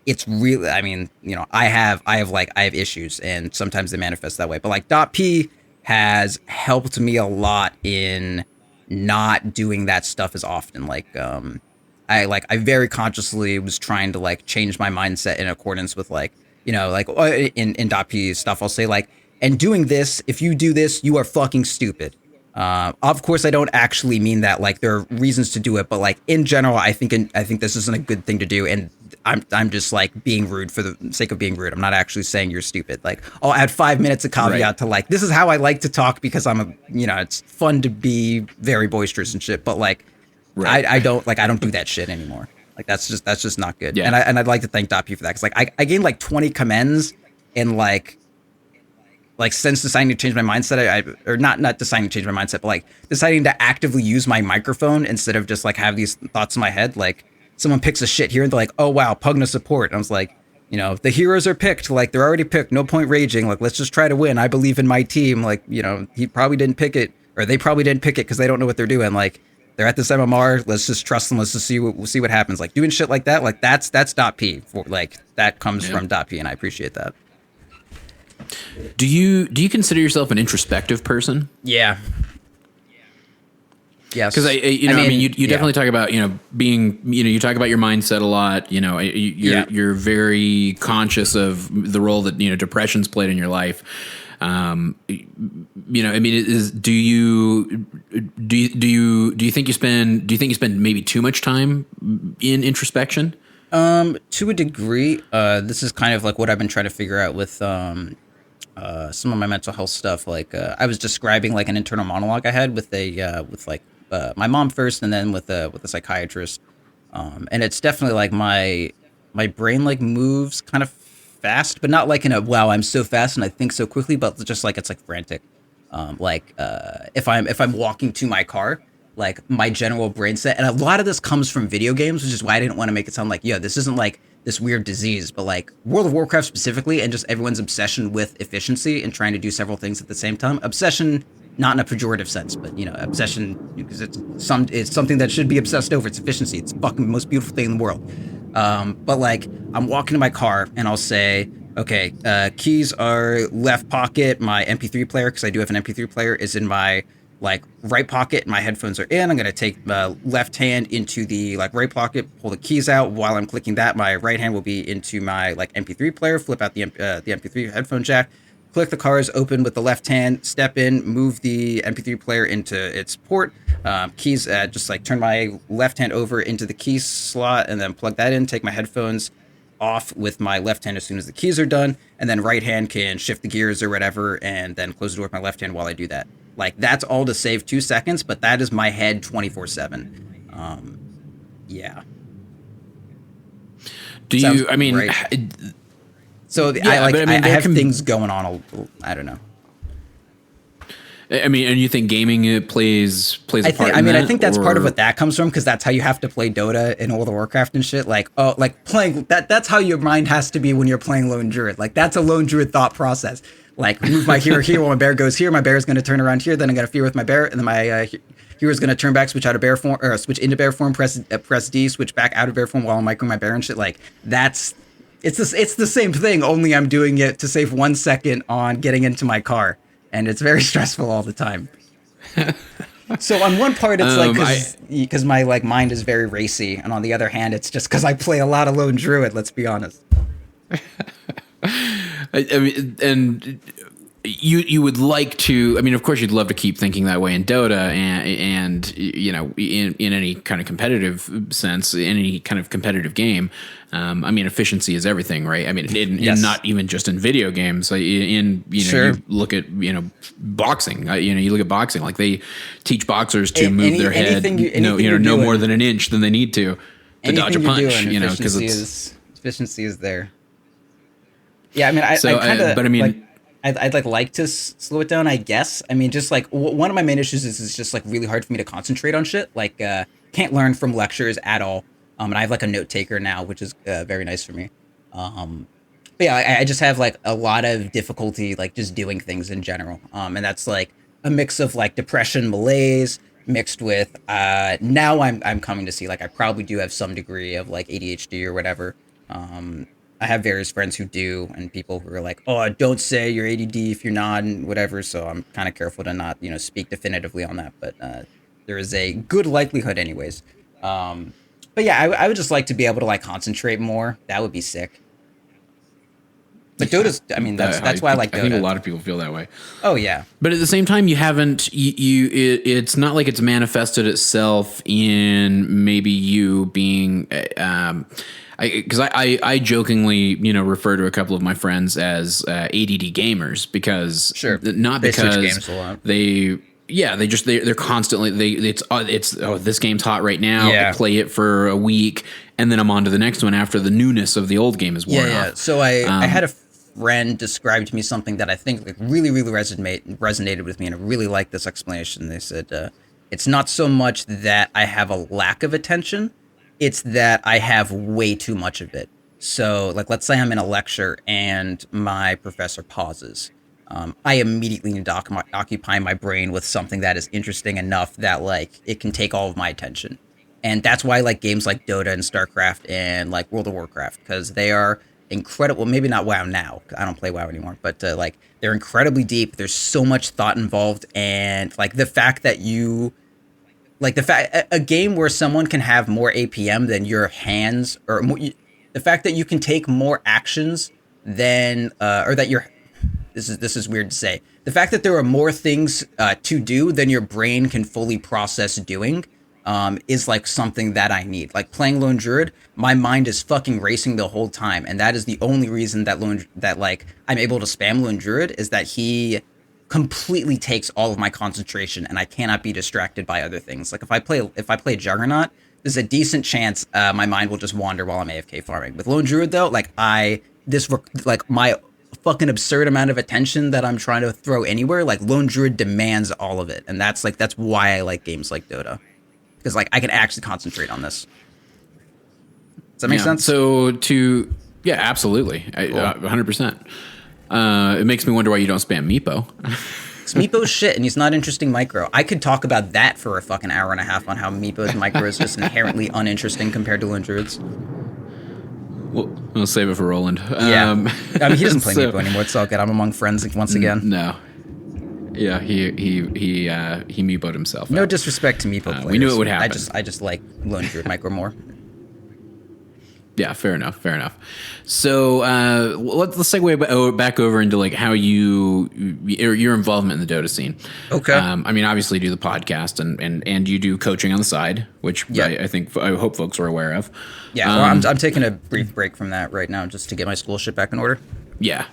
it's really, I mean, you know, I have issues, and sometimes they manifest that way. But like DotP has helped me a lot in not doing that stuff as often. Like, I very consciously was trying to like change my mindset in accordance with like, you know, like in DotP stuff, I'll say like, and doing this, if you do this, you are fucking stupid. Of course, I don't actually mean that. Like, there are reasons to do it, but like in general, I think this isn't a good thing to do, and I'm just like being rude for the sake of being rude. I'm not actually saying you're stupid. Like, I'll add 5 minutes of caveat to like, this is how I like to talk because it's fun to be very boisterous and shit. But like, I don't do that shit anymore. Like that's just not good. Yeah. And I'd like to thank DotP for that, because like I gained like 20 commends in like like since deciding to change my mindset, or not deciding to change my mindset, but like deciding to actively use my microphone instead of just like have these thoughts in my head. Like someone picks a shit here and they're like, oh wow, Pugna support. And I was like, you know, the heroes are picked, like they're already picked, no point raging, like let's just try to win. I believe in my team. Like, you know, he probably didn't pick it, or they probably didn't pick it because they don't know what they're doing. Like they're at this MMR, let's just trust them, let's just see what happens. Like doing shit like that, like that's .p for, like that comes from .p, and I appreciate that. Do you consider yourself an introspective person? Yeah. Yes. Because I mean, you definitely talk about, you know, being, you know, you talk about your mindset a lot. You know, you're very conscious of the role that, you know, depression's played in your life. You know, I mean, do you think you spend maybe too much time in introspection? To a degree. This is kind of like what I've been trying to figure out with some of my mental health stuff. Like I was describing like an internal monologue I had with my mom first, and then with a psychiatrist. And it's definitely like my brain like moves kind of fast, but not like in a wow, I'm so fast and I think so quickly, but just like it's like frantic. If I'm walking to my car, like my general brain set, and a lot of this comes from video games, which is why I didn't want to make it sound like, yo, this isn't like this weird disease, but like World of Warcraft specifically, and just everyone's obsession with efficiency and trying to do several things at the same time. Obsession, not in a pejorative sense, but you know, obsession because it's something that should be obsessed over. It's efficiency. It's fucking the most beautiful thing in the world. But like I'm walking to my car and I'll say, okay, keys are left pocket. My MP3 player, because I do have an MP3 player, is in my like right pocket. My headphones are in. I'm gonna take the left hand into the like right pocket, pull the keys out. While I'm clicking that, my right hand will be into my like MP3 player. Flip out the MP3 headphone jack. Click the cars open with the left hand. Step in, move the MP3 player into its port. Keys, just like turn my left hand over into the key slot and then plug that in. Take my headphones off with my left hand as soon as the keys are done, and then right hand can shift the gears or whatever, and then close the door with my left hand while I do that. Like that's all to save 2 seconds, but that is my head 24/7. Yeah. Do you? I mean, great. So yeah, I have things going on. I don't know. I mean, and you think gaming plays a part? I think that's part of what that comes from, because that's how you have to play Dota and World of Warcraft and shit. Like, oh, like playing that's how your mind has to be when you're playing Lone Druid. Like that's a Lone Druid thought process. Like move my hero here while my bear goes here. My bear is going to turn around here. Then I'm going to fear with my bear, and then my hero is going to turn back, switch out of bear form, or switch into bear form. Press D, switch back out of bear form while I'm microing my bear and shit. Like it's the same thing. Only I'm doing it to save 1 second on getting into my car. And it's very stressful all the time. So on one part, it's like because my like mind is very racy, and on the other hand, it's just because I play a lot of Lone Druid. Let's be honest. I mean, and you would like to. I mean, of course, you'd love to keep thinking that way in Dota, and you know, in any kind of competitive sense, in any kind of competitive game. I mean, efficiency is everything, right? I mean, in not even just in video games. You look at boxing. You look at boxing. Like they teach boxers to move their head, no more than an inch than they need to dodge a punch. Because efficiency is there. Yeah, I mean, I'd like to slow it down, I guess. I mean, just like one of my main issues is it's just like really hard for me to concentrate on shit. Like, can't learn from lectures at all. And I have like a note taker now, which is very nice for me. But yeah, I just have like a lot of difficulty like just doing things in general. And that's like a mix of like depression, malaise, mixed with now I'm coming to see like I probably do have some degree of like ADHD or whatever. I have various friends who do, and people who are like, oh, don't say you're ADD if you're not, and whatever. So I'm kind of careful to not, speak definitively on that. But there is a good likelihood anyways. But yeah, I would just like to be able to like concentrate more. That would be sick. But Dota's, I mean, that's why I like Dota. I think a lot of people feel that way. Oh yeah. But at the same time, you haven't, it's not like it's manifested itself in maybe you being, because I jokingly, refer to a couple of my friends as ADD gamers because not they because switch games a lot. they're constantly it's this game's hot right now. Yeah. I play it for a week and then I'm on to the next one after the newness of the old game is worn off. So I had a friend described to me something that I think like really, really resonated with me, and I really like this explanation. They said, it's not so much that I have a lack of attention, it's that I have way too much of it. So, like, let's say I'm in a lecture and my professor pauses. I immediately need to occupy my brain with something that is interesting enough that, like, it can take all of my attention. And that's why I like games like Dota and StarCraft and, like, World of Warcraft, because they are incredible. Maybe not WoW now. I don't play WoW anymore. But, like, they're incredibly deep. There's so much thought involved. And, like, the fact that a game where someone can have more APM than your hands, or more, the fact that you can take more actions than, or that your... This is weird to say. The fact that there are more things to do than your brain can fully process doing is like something that I need. Like playing Lone Druid, my mind is fucking racing the whole time, and that is the only reason that I'm able to spam Lone Druid, is that he completely takes all of my concentration, and I cannot be distracted by other things. Like if I play Juggernaut, there's a decent chance my mind will just wander while I'm AFK farming. With Lone Druid though, my fucking absurd amount of attention that I'm trying to throw anywhere, like Lone Druid demands all of it, and that's why I like games like Dota, because like I can actually concentrate on this. Does that make sense? So absolutely, cool. 100%. It makes me wonder why you don't spam Meepo. Meepo's shit, and he's not interesting micro. I could talk about that for a fucking hour and a half on how Meepo's micro is just inherently uninteresting compared to Lone Druid's. We'll save it for Roland. Yeah. I mean, he doesn't play Meepo anymore. It's all good. I'm among friends once again. No. Yeah, he Meepo'd himself. No disrespect to Meepo players. We knew it would happen. I just like Lone Druid micro more. Yeah, fair enough. So let's segue back over into like how your involvement in the Dota scene. Okay. I mean, obviously, you do the podcast and you do coaching on the side, which I hope folks are aware of. Yeah, well, I'm taking a brief break from that right now just to get my school shit back in order. Yeah.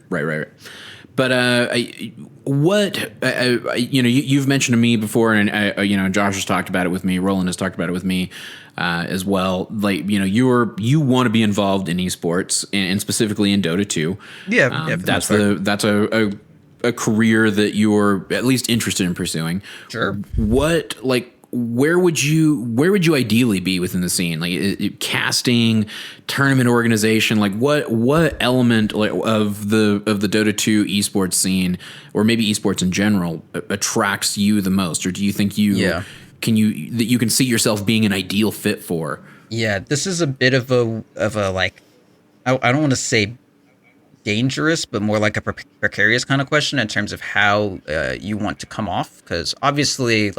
Right. But you've mentioned to me before, and Josh has talked about it with me. Roland has talked about it with me as well. Like you want to be involved in esports and specifically in Dota 2. Yeah, that's a career that you're at least interested in pursuing. Sure. Where would you ideally be within the scene? Like casting, tournament organization, like what element of the Dota 2 esports scene, or maybe esports in general, attracts you the most? Or do you think you can see yourself being an ideal fit for? Yeah, this is a bit of a like, I don't want to say dangerous, but more like a precarious kind of question in terms of how you want to come off, because obviously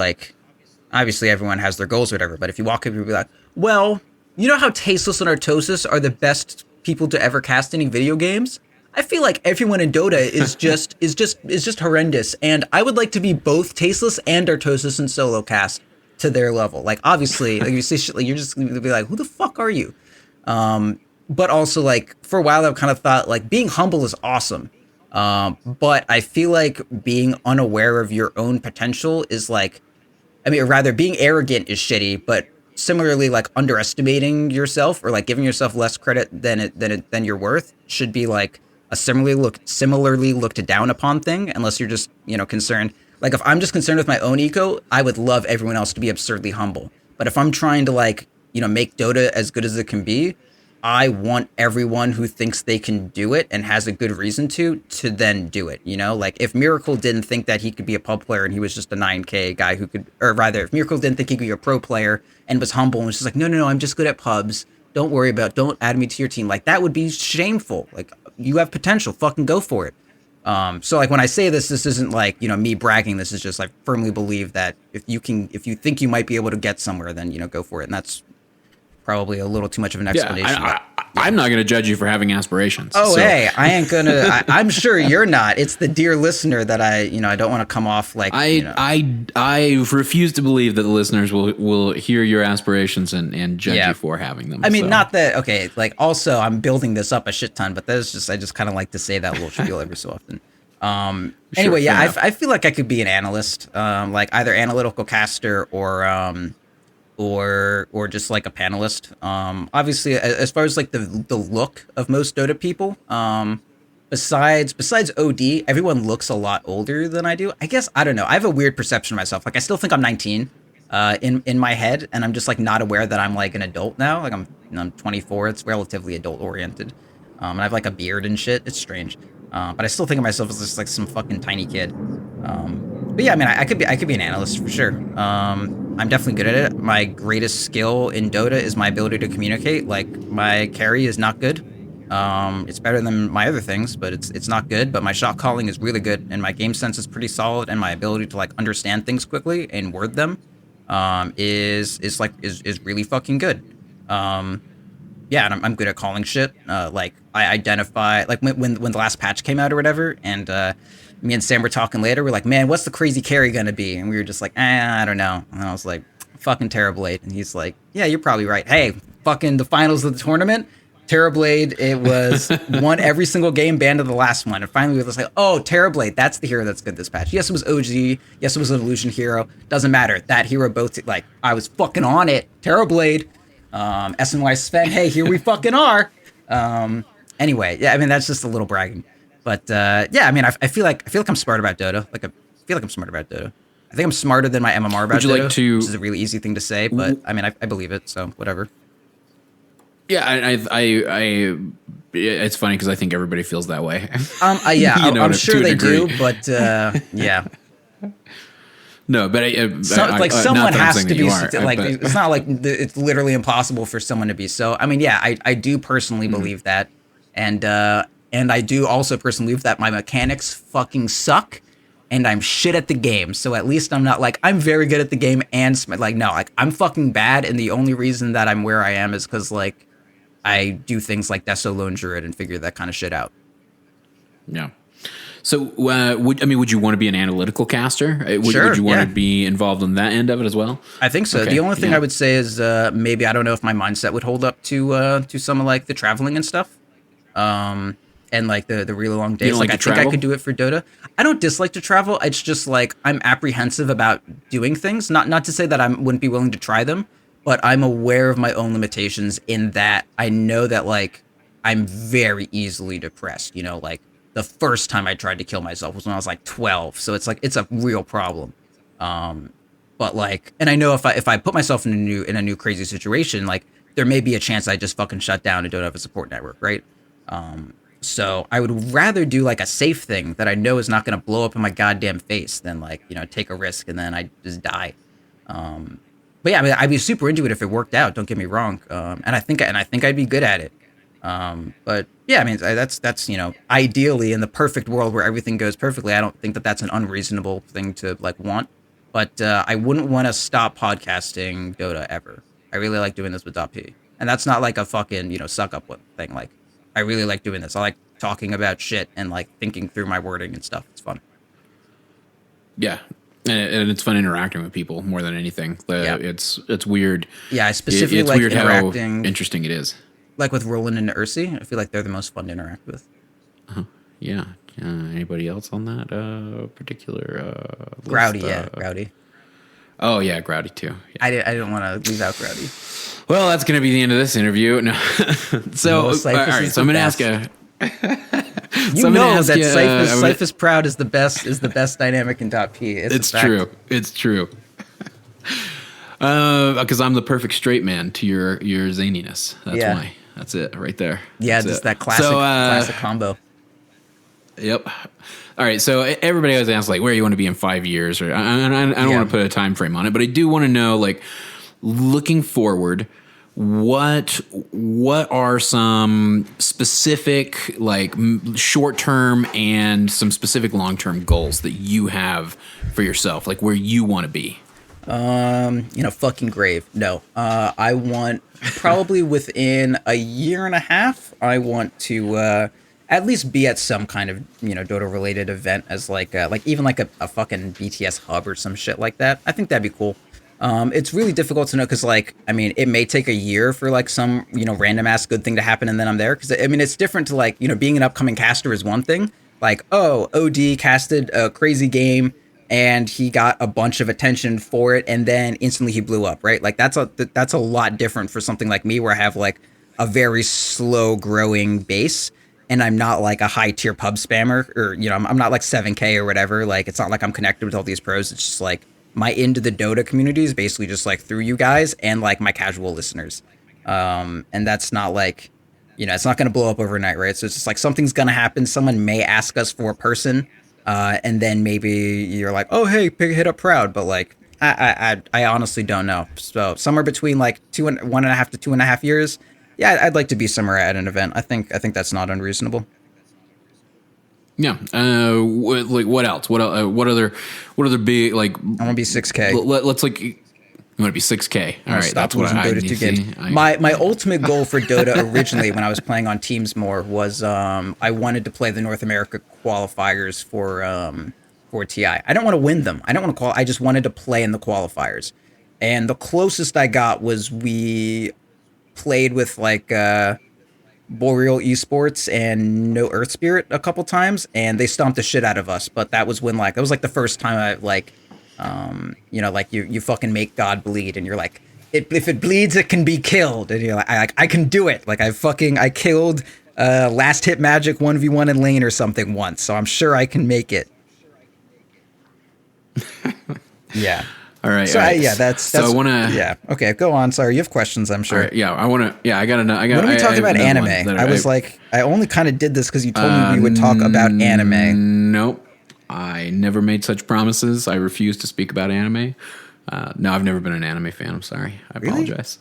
everyone has their goals or whatever, but if you walk up and be like, well, you know how Tasteless and Artosis are the best people to ever cast any video games? I feel like everyone in Dota is just horrendous, and I would like to be both Tasteless and Artosis in solo cast to their level. Like, obviously, like you say shit, like you're just gonna be like, who the fuck are you? But also, like, for a while I've kind of thought like being humble is awesome. But I feel like being unaware of your own potential is like, I mean, or rather, being arrogant is shitty, but similarly, like underestimating yourself or like giving yourself less credit than you're worth should be like a similarly looked down upon thing, unless you're just concerned. Like if I'm just concerned with my own ego, I would love everyone else to be absurdly humble. But if I'm trying to make Dota as good as it can be, I want everyone who thinks they can do it and has a good reason to then do it, Like, if Miracle didn't think that he could be a pub player and he was just a 9K guy who could... Or rather, if Miracle didn't think he could be a pro player and was humble and was just like, no, I'm just good at pubs. Don't add me to your team. Like, that would be shameful. Like, you have potential. Fucking go for it. So, like, when I say this isn't like, me bragging. This is just, I firmly believe that if you think you might be able to get somewhere, then, go for it. And that's probably a little too much of an explanation. I'm not going to judge you for having aspirations. Oh, so. Hey, I ain't gonna. I'm sure you're not. It's the dear listener that I don't want to come off like. I refuse to believe that the listeners will hear your aspirations and judge you for having them. I mean, not that. Okay, like also, I'm building this up a shit ton, but I just kind of like to say that little spiel every so often. Anyway, I feel like I could be an analyst, like either analytical caster or or just like a panelist. Obviously, as far as like the look of most Dota people, besides OD, everyone looks a lot older than I do. I guess I don't know. I have a weird perception of myself. Like I still think I'm 19 in my head, and I'm just like not aware that I'm like an adult now. Like I'm 24. It's relatively adult oriented. And I have like a beard and shit. It's strange. But I still think of myself as just like some fucking tiny kid. But yeah, I mean, I could be an analyst for sure. I'm definitely good at it. My greatest skill in Dota is my ability to communicate. Like my carry is not good. It's better than my other things, but it's not good. But my shot calling is really good, and my game sense is pretty solid, and my ability to like understand things quickly and word them is really fucking good. Yeah, and I'm good at calling shit. Like I identify like when the last patch came out or whatever, and me and Sam were talking later. We're like, man, what's the crazy carry gonna be? And we were just like, I don't know. And I was like, fucking Terrorblade. And he's like, yeah, you're probably right. Hey, fucking the finals of the tournament, Terrorblade. It was won every single game, banned to the last one. And finally we were just like, oh, Terrorblade, that's the hero that's good this patch. Yes, it was OG. Yes, it was an illusion hero. Doesn't matter. That hero both like I was fucking on it. Terrorblade. SNY Sven, hey, here we fucking are. Anyway, yeah, I mean that's just a little bragging, but yeah, I mean I feel like I'm smart about Dota. Like I feel like I'm smart about Dota. I think I'm smarter than my MMR about Dota, which is a really easy thing to say, but I mean I believe it, so whatever. Yeah, I it's funny because I think everybody feels that way. Yeah, I'm sure they do, but yeah. No, but someone has to be like. But it's not like it's literally impossible for someone to be so. I mean, yeah, I do personally believe that, and I do also personally believe that my mechanics fucking suck, and I'm shit at the game. So at least I'm not like I'm very good at the game and like no, like I'm fucking bad, and the only reason that I'm where I am is because like I do things like Deso Lone Druid and figure that kind of shit out. Yeah. So, would you want to be an analytical caster? Sure, would you want to be involved in that end of it as as well? I think so. Okay, the only thing I would say is maybe I don't know if my mindset would hold up to some of like the traveling and stuff, and like the really long days. Like I think I could do it for Dota. I don't dislike to travel. It's just like I'm apprehensive about doing things. Not to say that I wouldn't be willing to try them, but I'm aware of my own limitations in that I know that like I'm very easily depressed. You know, like. The first time I tried to kill myself was when I was like 12, so it's like it's a real problem. But like, and I know if I put myself in a new crazy situation, like there may be a chance I just fucking shut down and don't have a support network, right? So I would rather do like a safe thing that I know is not going to blow up in my goddamn face than like take a risk and then I just die. But yeah, I mean, I'd be super into it if it worked out. Don't get me wrong, and I think I'd be good at it. But yeah, I mean, that's ideally in the perfect world where everything goes perfectly. I don't think that that's an unreasonable thing to like want, but I wouldn't want to stop podcasting Dota ever. I really like doing this with DotP, and that's not like a fucking suck up thing. Like I really like doing this. I like talking about shit and like thinking through my wording and stuff. It's fun. Yeah. And it's fun interacting with people more than anything. It's weird. Yeah, I specifically it's like weird interacting. How interesting it is. Like with Roland and Ursi, I feel like they're the most fun to interact with. Yeah. Anybody else on that particular Growdy, list? Growdy. Oh yeah, Growdy too. Yeah. I didn't want to leave out Growdy. Well, that's going to be the end of this interview. No. So all right, so I'm going to ask you. You know that Cyphus Proud is the best dynamic in .p. It's true. It's true. Because I'm the perfect straight man to your zaniness. That's why. That's it right there. Yeah, just that classic combo. Yep. All right. So everybody always asks like, where you want to be in 5 years, or I don't want to put a time frame on it, but I do want to know, like, looking forward, what are some specific like short term and some specific long term goals that you have for yourself, like where you want to be? Fucking grave. No. I want probably within a year and a half, I want to at least be at some kind of, Dota related event as like even like a fucking BTS hub or some shit like that. I think that'd be cool. It's really difficult to know because, like, I mean, it may take a year for like some, random ass good thing to happen and then I'm there. Because I mean, it's different to like, being an upcoming caster is one thing. Like, oh, OD casted a crazy game. and he got a bunch of attention for it, and then instantly he blew up, right? Like that's a lot different for something like me, where I have like a very slow growing base, and I'm not like a high tier pub spammer, or I'm not like 7K or whatever. Like it's not like I'm connected with all these pros. It's just like my into the Dota community is basically just like through you guys and like my casual listeners, and that's not like, it's not going to blow up overnight, right? So it's just like something's going to happen. Someone may ask us for a person, and then maybe you're like, oh hey, hit up Proud, but like I honestly don't know. So somewhere between like 1.5 to 2.5 years. Yeah, I'd like to be somewhere at an event. I think that's not unreasonable. Yeah. What else? What other big like? I want to be 6K. Let's like. You want to be 6K. All right, that's what I need to get. My ultimate goal for Dota originally, when I was playing on teams more, was I wanted to play the North America qualifiers for TI. I don't want to win them. I don't want to I just wanted to play in the qualifiers, and the closest I got was we played with like Boreal Esports and No Earth Spirit a couple times, and they stomped the shit out of us. But that was when that was like the first time I like. Like you fucking make God bleed, and you're like, if it bleeds, it can be killed, and you're like, I can do it. Like I killed last hit magic 1v1 in lane or something once, so I'm sure I can make it. Yeah. All right. So all right. That's. So I want to. Yeah. Okay. Go on. Sorry, you have questions, I'm sure. Right, yeah. I want to. Yeah. I gotta know. When we talked about anime, I was like, I only kind of did this because you told me we would talk about anime. Nope. I never made such promises. I refuse to speak about anime. No, I've never been an anime fan. I'm sorry. I apologize.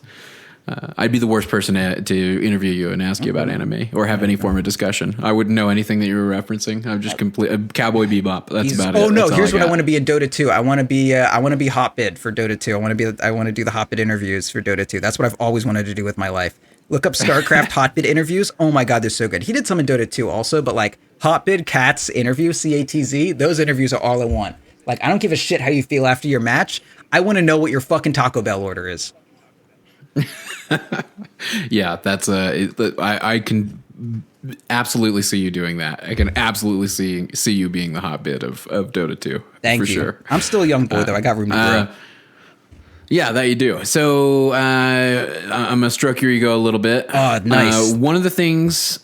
I'd be the worst person to interview you and ask you about anime or have any form of discussion. I wouldn't know anything that you were referencing. I'm just Cowboy Bebop. That's about it. Oh no! That's Here's what I want to be in Dota 2. I want to be Hotbid for Dota 2. I want to do the Hotbid interviews for Dota 2. That's what I've always wanted to do with my life. Look up StarCraft Hotbid interviews. Oh my god, they're so good. He did some in Dota 2 also, but like Hotbid Cat's interview, CATZ, those interviews are all I want. Like, I don't give a shit how you feel after your match. I want to know what your fucking Taco Bell order is. Yeah, that's I can absolutely see you doing that. I can absolutely see you being the Hotbid of Dota 2. Thank for you. Sure. I'm still a young boy though. I got room to grow. Yeah, that you do. So I'm gonna stroke your ego a little bit. Oh, nice. One of the things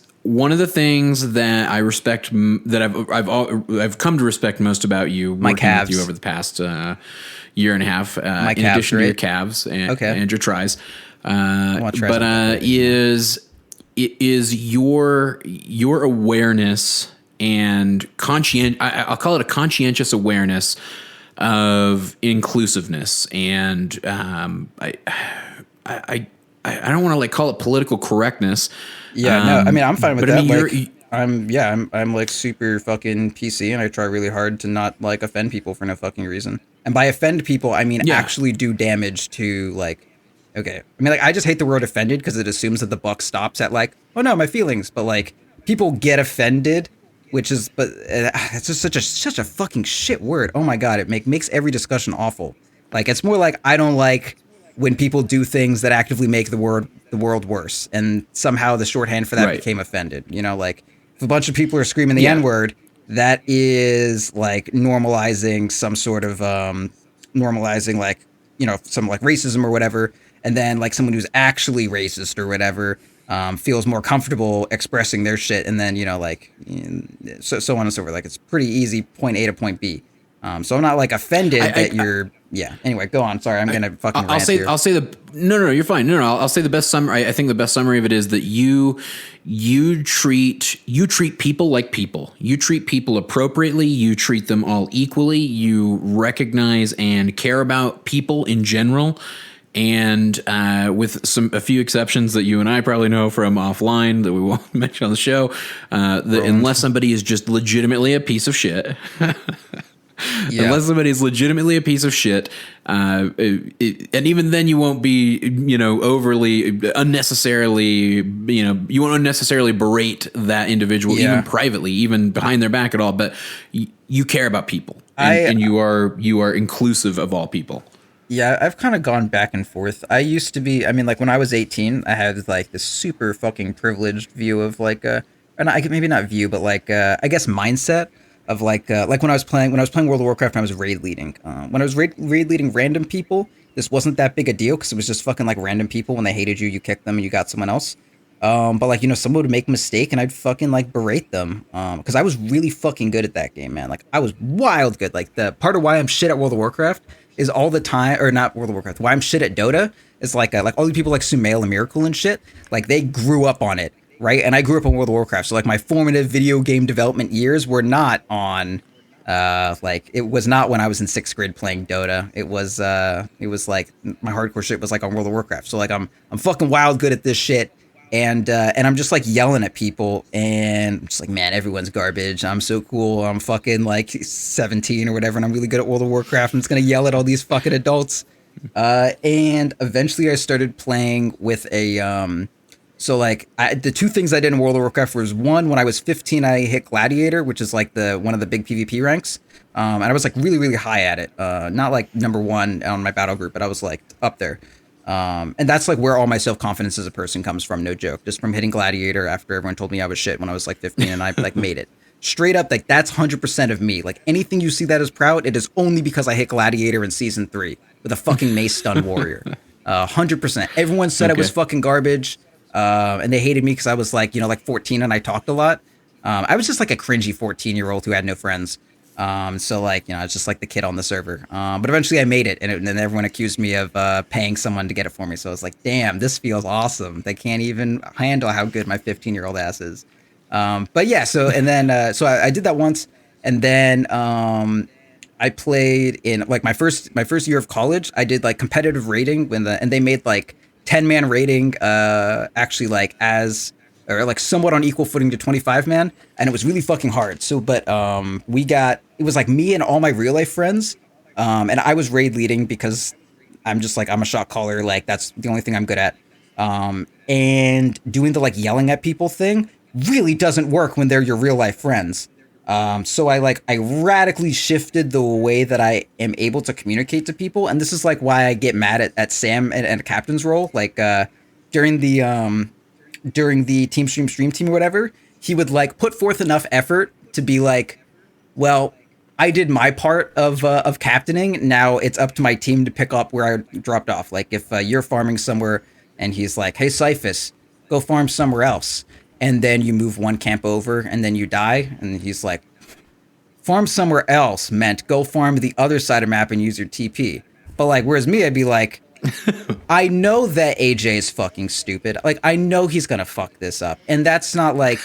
that I respect, that I've come to respect most about you, working with you over the past year and a half, in addition to your calves and your tries, is your awareness and I'll call it a conscientious awareness of inclusiveness, and I don't want to like call it political correctness. Yeah, no, I mean I'm fine with that. I mean, I'm like super fucking PC, and I try really hard to not like offend people for no fucking reason. And by offend people, I mean actually do damage to like. Okay, I mean like I just hate the word offended because it assumes that the buck stops at like, oh no, my feelings, but like people get offended. It's just such a fucking shit word. Oh my god, it makes every discussion awful. Like it's more like I don't like when people do things that actively make the world worse, and somehow the shorthand for that became offended. Like if a bunch of people are screaming the N-word, that is like normalizing some sort of normalizing like some like racism or whatever, and then like someone who's actually racist or whatever. Feels more comfortable expressing their shit, and then so on and so forth. Like it's pretty easy, point A to point B. So I'm not like offended that you're. Yeah. Anyway, go on. Sorry, I'm gonna fucking. I'll say no. You're fine. No. I'll say the best summary. I think the best summary of it is that you treat people like people. You treat people appropriately. You treat them all equally. You recognize and care about people in general. And with a few exceptions that you and I probably know from offline that we won't mention on the show, unless somebody is just legitimately a piece of shit, unless somebody is legitimately a piece of shit, and even then you won't be, overly unnecessarily, you won't unnecessarily berate that individual, even privately, even behind their back at all. But you care about people, and you are inclusive of all people. Yeah, I've kind of gone back and forth. I used to be, I mean, like when I was 18, I had like this super fucking privileged view of like, maybe not view, but like, I guess mindset of like when I was playing World of Warcraft, and I was raid leading. When I was raid leading random people, this wasn't that big a deal because it was just fucking like random people. When they hated you, you kicked them and you got someone else. But like, you know, someone would make a mistake and I'd fucking like berate them. Because I was really fucking good at that game, man. Like I was wild good. Like the part of why I'm shit at World of Warcraft is all the time, or not World of Warcraft. Why I'm shit at Dota is like all the people like Sumail and Miracle and shit. Like they grew up on it, right? And I grew up on World of Warcraft. So like my formative video game development years were not on, like it was not when I was in 6th grade playing Dota. It was like my hardcore shit was like on World of Warcraft. So like I'm fucking wild good at this shit. And I'm just like yelling at people and I'm just like, man, everyone's garbage. I'm so cool. I'm fucking like 17 or whatever. And I'm really good at World of Warcraft. I'm just going to yell at all these fucking adults. And eventually I started playing with a, so like the two things I did in World of Warcraft was one, when I was 15, I hit Gladiator, which is like one of the big PvP ranks. And I was like really, really high at it. Not like number one on my battle group, but I was like up there. And that's like where all my self-confidence as a person comes from, no joke. Just from hitting Gladiator after everyone told me I was shit when I was like 15 and I like made it. Straight up, like that's 100% of me. Like anything you see that is proud, it is only because I hit Gladiator in season 3 with a fucking mace stun warrior. 100%. Everyone said I was fucking garbage. And they hated me because I was like, you know, like 14 and I talked a lot. I was just like a cringy 14-year-old who had no friends. So like, you know, I was just like the kid on the server. But eventually I made it and then everyone accused me of paying someone to get it for me. So I was like, damn, this feels awesome. They can't even handle how good my 15-year-old ass is. But yeah, so and then so I did that once, and then I played in like my first year of college. I did like competitive raiding and they made like 10-man raiding actually like as or like somewhat on equal footing to 25-man, and it was really fucking hard. So but it was like me and all my real life friends, and I was raid leading because I'm a shot caller, like that's the only thing I'm good at. And doing the like yelling at people thing really doesn't work when they're your real life friends. So I radically shifted the way that I am able to communicate to people. And this is like why I get mad at Sam and captain's role. Like, during the team stream team or whatever, he would like put forth enough effort to be like, well, I did my part of captaining. Now it's up to my team to pick up where I dropped off. Like if you're farming somewhere and he's like, hey, Cyphus, go farm somewhere else. And then you move one camp over and then you die. And he's like, farm somewhere else meant go farm the other side of map and use your TP. But like, whereas me, I'd be like, I know that AJ is fucking stupid. Like, I know he's going to fuck this up. And that's not like,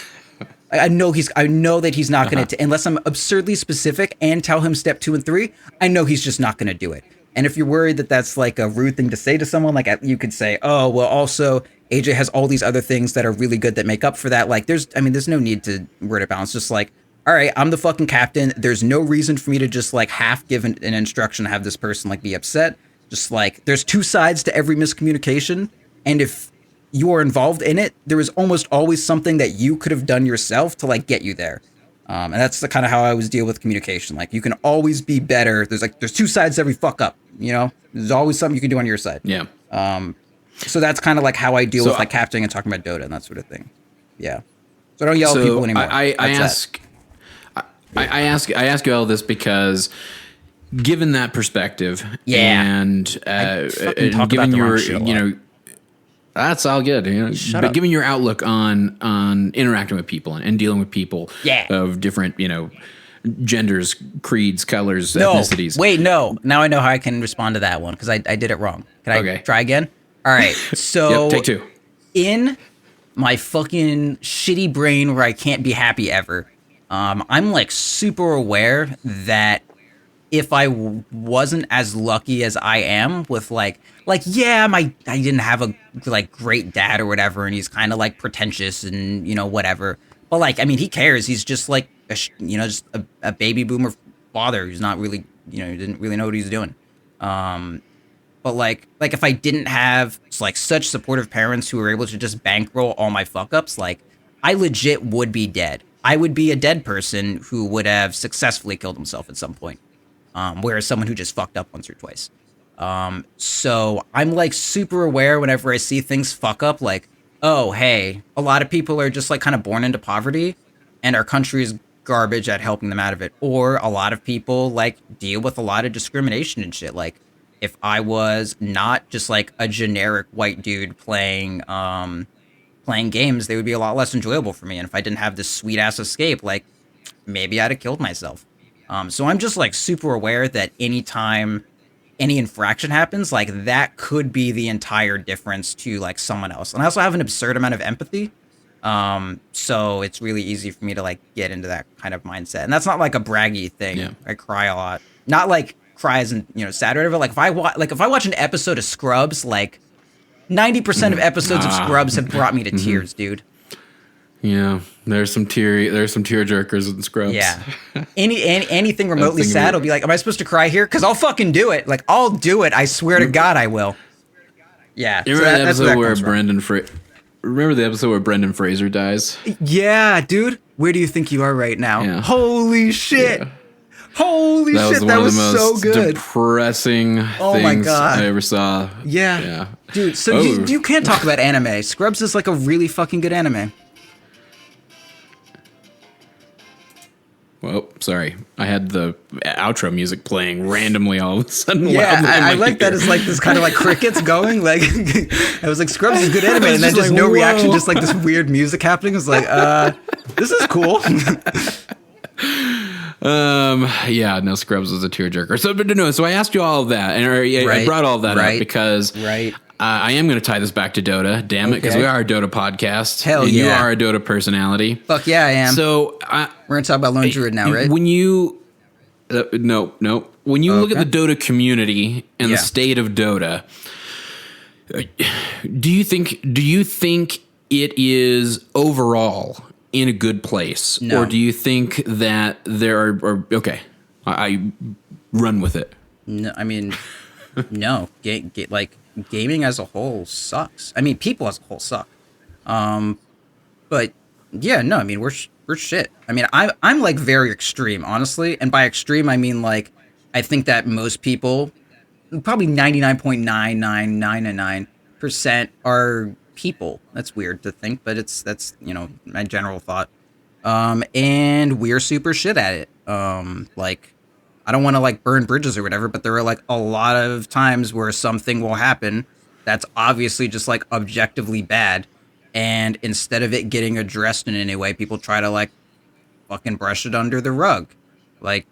I know that he's not going to, unless I'm absurdly specific and tell him step 2 and 3, I know he's just not going to do it. And if you're worried that that's like a rude thing to say to someone, like you could say, oh, well, also AJ has all these other things that are really good that make up for that. Like there's no need to word it balance. Just like, all right, I'm the fucking captain. There's no reason for me to just like half give an instruction to have this person like be upset. Just like there's two sides to every miscommunication. And if you are involved in it, there is almost always something that you could have done yourself to like get you there. And that's the kind of how I always deal with communication. Like you can always be better. There's two sides to every fuck up, you know, there's always something you can do on your side. Yeah. So that's kind of like how I deal with like captaining and talking about Dota and that sort of thing. Yeah. So I don't yell at people anymore. I ask you all this because given that perspective and given your, you know, that's all good. You know, but given your outlook on interacting with people and dealing with people of different, you know, genders, creeds, colors, ethnicities. Wait, no. Now I know how I can respond to that one because I did it wrong. Can I try again? All right. So take 2. In my fucking shitty brain where I can't be happy ever, I'm like super aware that if I wasn't as lucky as I am with I didn't have a like great dad or whatever, and he's kind of like pretentious and you know whatever. But like, I mean, he cares. He's just like just a baby boomer father who's not really he didn't really know what he's doing. But like if I didn't have like such supportive parents who were able to just bankroll all my fuck ups, like I legit would be dead. I would be a dead person who would have successfully killed himself at some point. Whereas someone who just fucked up once or twice. So I'm like super aware whenever I see things fuck up, like, oh, hey, a lot of people are just like kind of born into poverty and our country is garbage at helping them out of it. Or a lot of people like deal with a lot of discrimination and shit. Like if I was not just like a generic white dude playing games, they would be a lot less enjoyable for me. And if I didn't have this sweet ass escape, like maybe I'd have killed myself. So I'm just like super aware that anytime any infraction happens, like that could be the entire difference to like someone else. And I also have an absurd amount of empathy. So it's really easy for me to like get into that kind of mindset. And that's not like a braggy thing. Yeah. I cry a lot. Not like cry as in, sad or whatever. Like if I watch an episode of Scrubs, like 90% of episodes of Scrubs have brought me to tears, dude. Yeah, there's some tear jerkers in Scrubs. Yeah, anything remotely sad will be like, am I supposed to cry here? Because I'll fucking do it. Like I'll do it. I swear to God, I will. Yeah. You remember the episode where Remember the episode where Brendan Fraser dies? Yeah, dude. Where do you think you are right now? Yeah. Holy shit. Yeah. Holy shit, that was so good. Depressing things I ever saw. Yeah. Dude, so you can't talk about anime. Scrubs is like a really fucking good anime. Well, sorry. I had the outro music playing randomly all of a sudden. Yeah, I like that it's like this kind of like crickets going. Like, I was like, Scrubs is good anime. And then just like, no reaction, just like this weird music happening. It was like, this is cool. Yeah, no, Scrubs was a tearjerker. So I asked you all of that. And I brought all of that up because I am going to tie this back to Dota. Damn it, because we are a Dota podcast. Hell and yeah. You are a Dota personality. Fuck yeah, I am. So we're going to talk about Lone Druid now, right? When you no. When you look at the Dota community and the state of Dota, do you think it is overall in a good place? No. Or do you think that there are I run with it? No, I mean, no. Gaming as a whole sucks. I mean, people as a whole suck. But yeah, no, I mean, we're shit. I mean, I'm like very extreme, honestly. And by extreme, I mean like, I think that most people, probably 99.99999% are people. That's weird to think, but that's my general thought. And we're super shit at it. Like, I don't want to like burn bridges or whatever, but there are like a lot of times where something will happen that's obviously just like objectively bad, and instead of it getting addressed in any way, people try to like fucking brush it under the rug. Like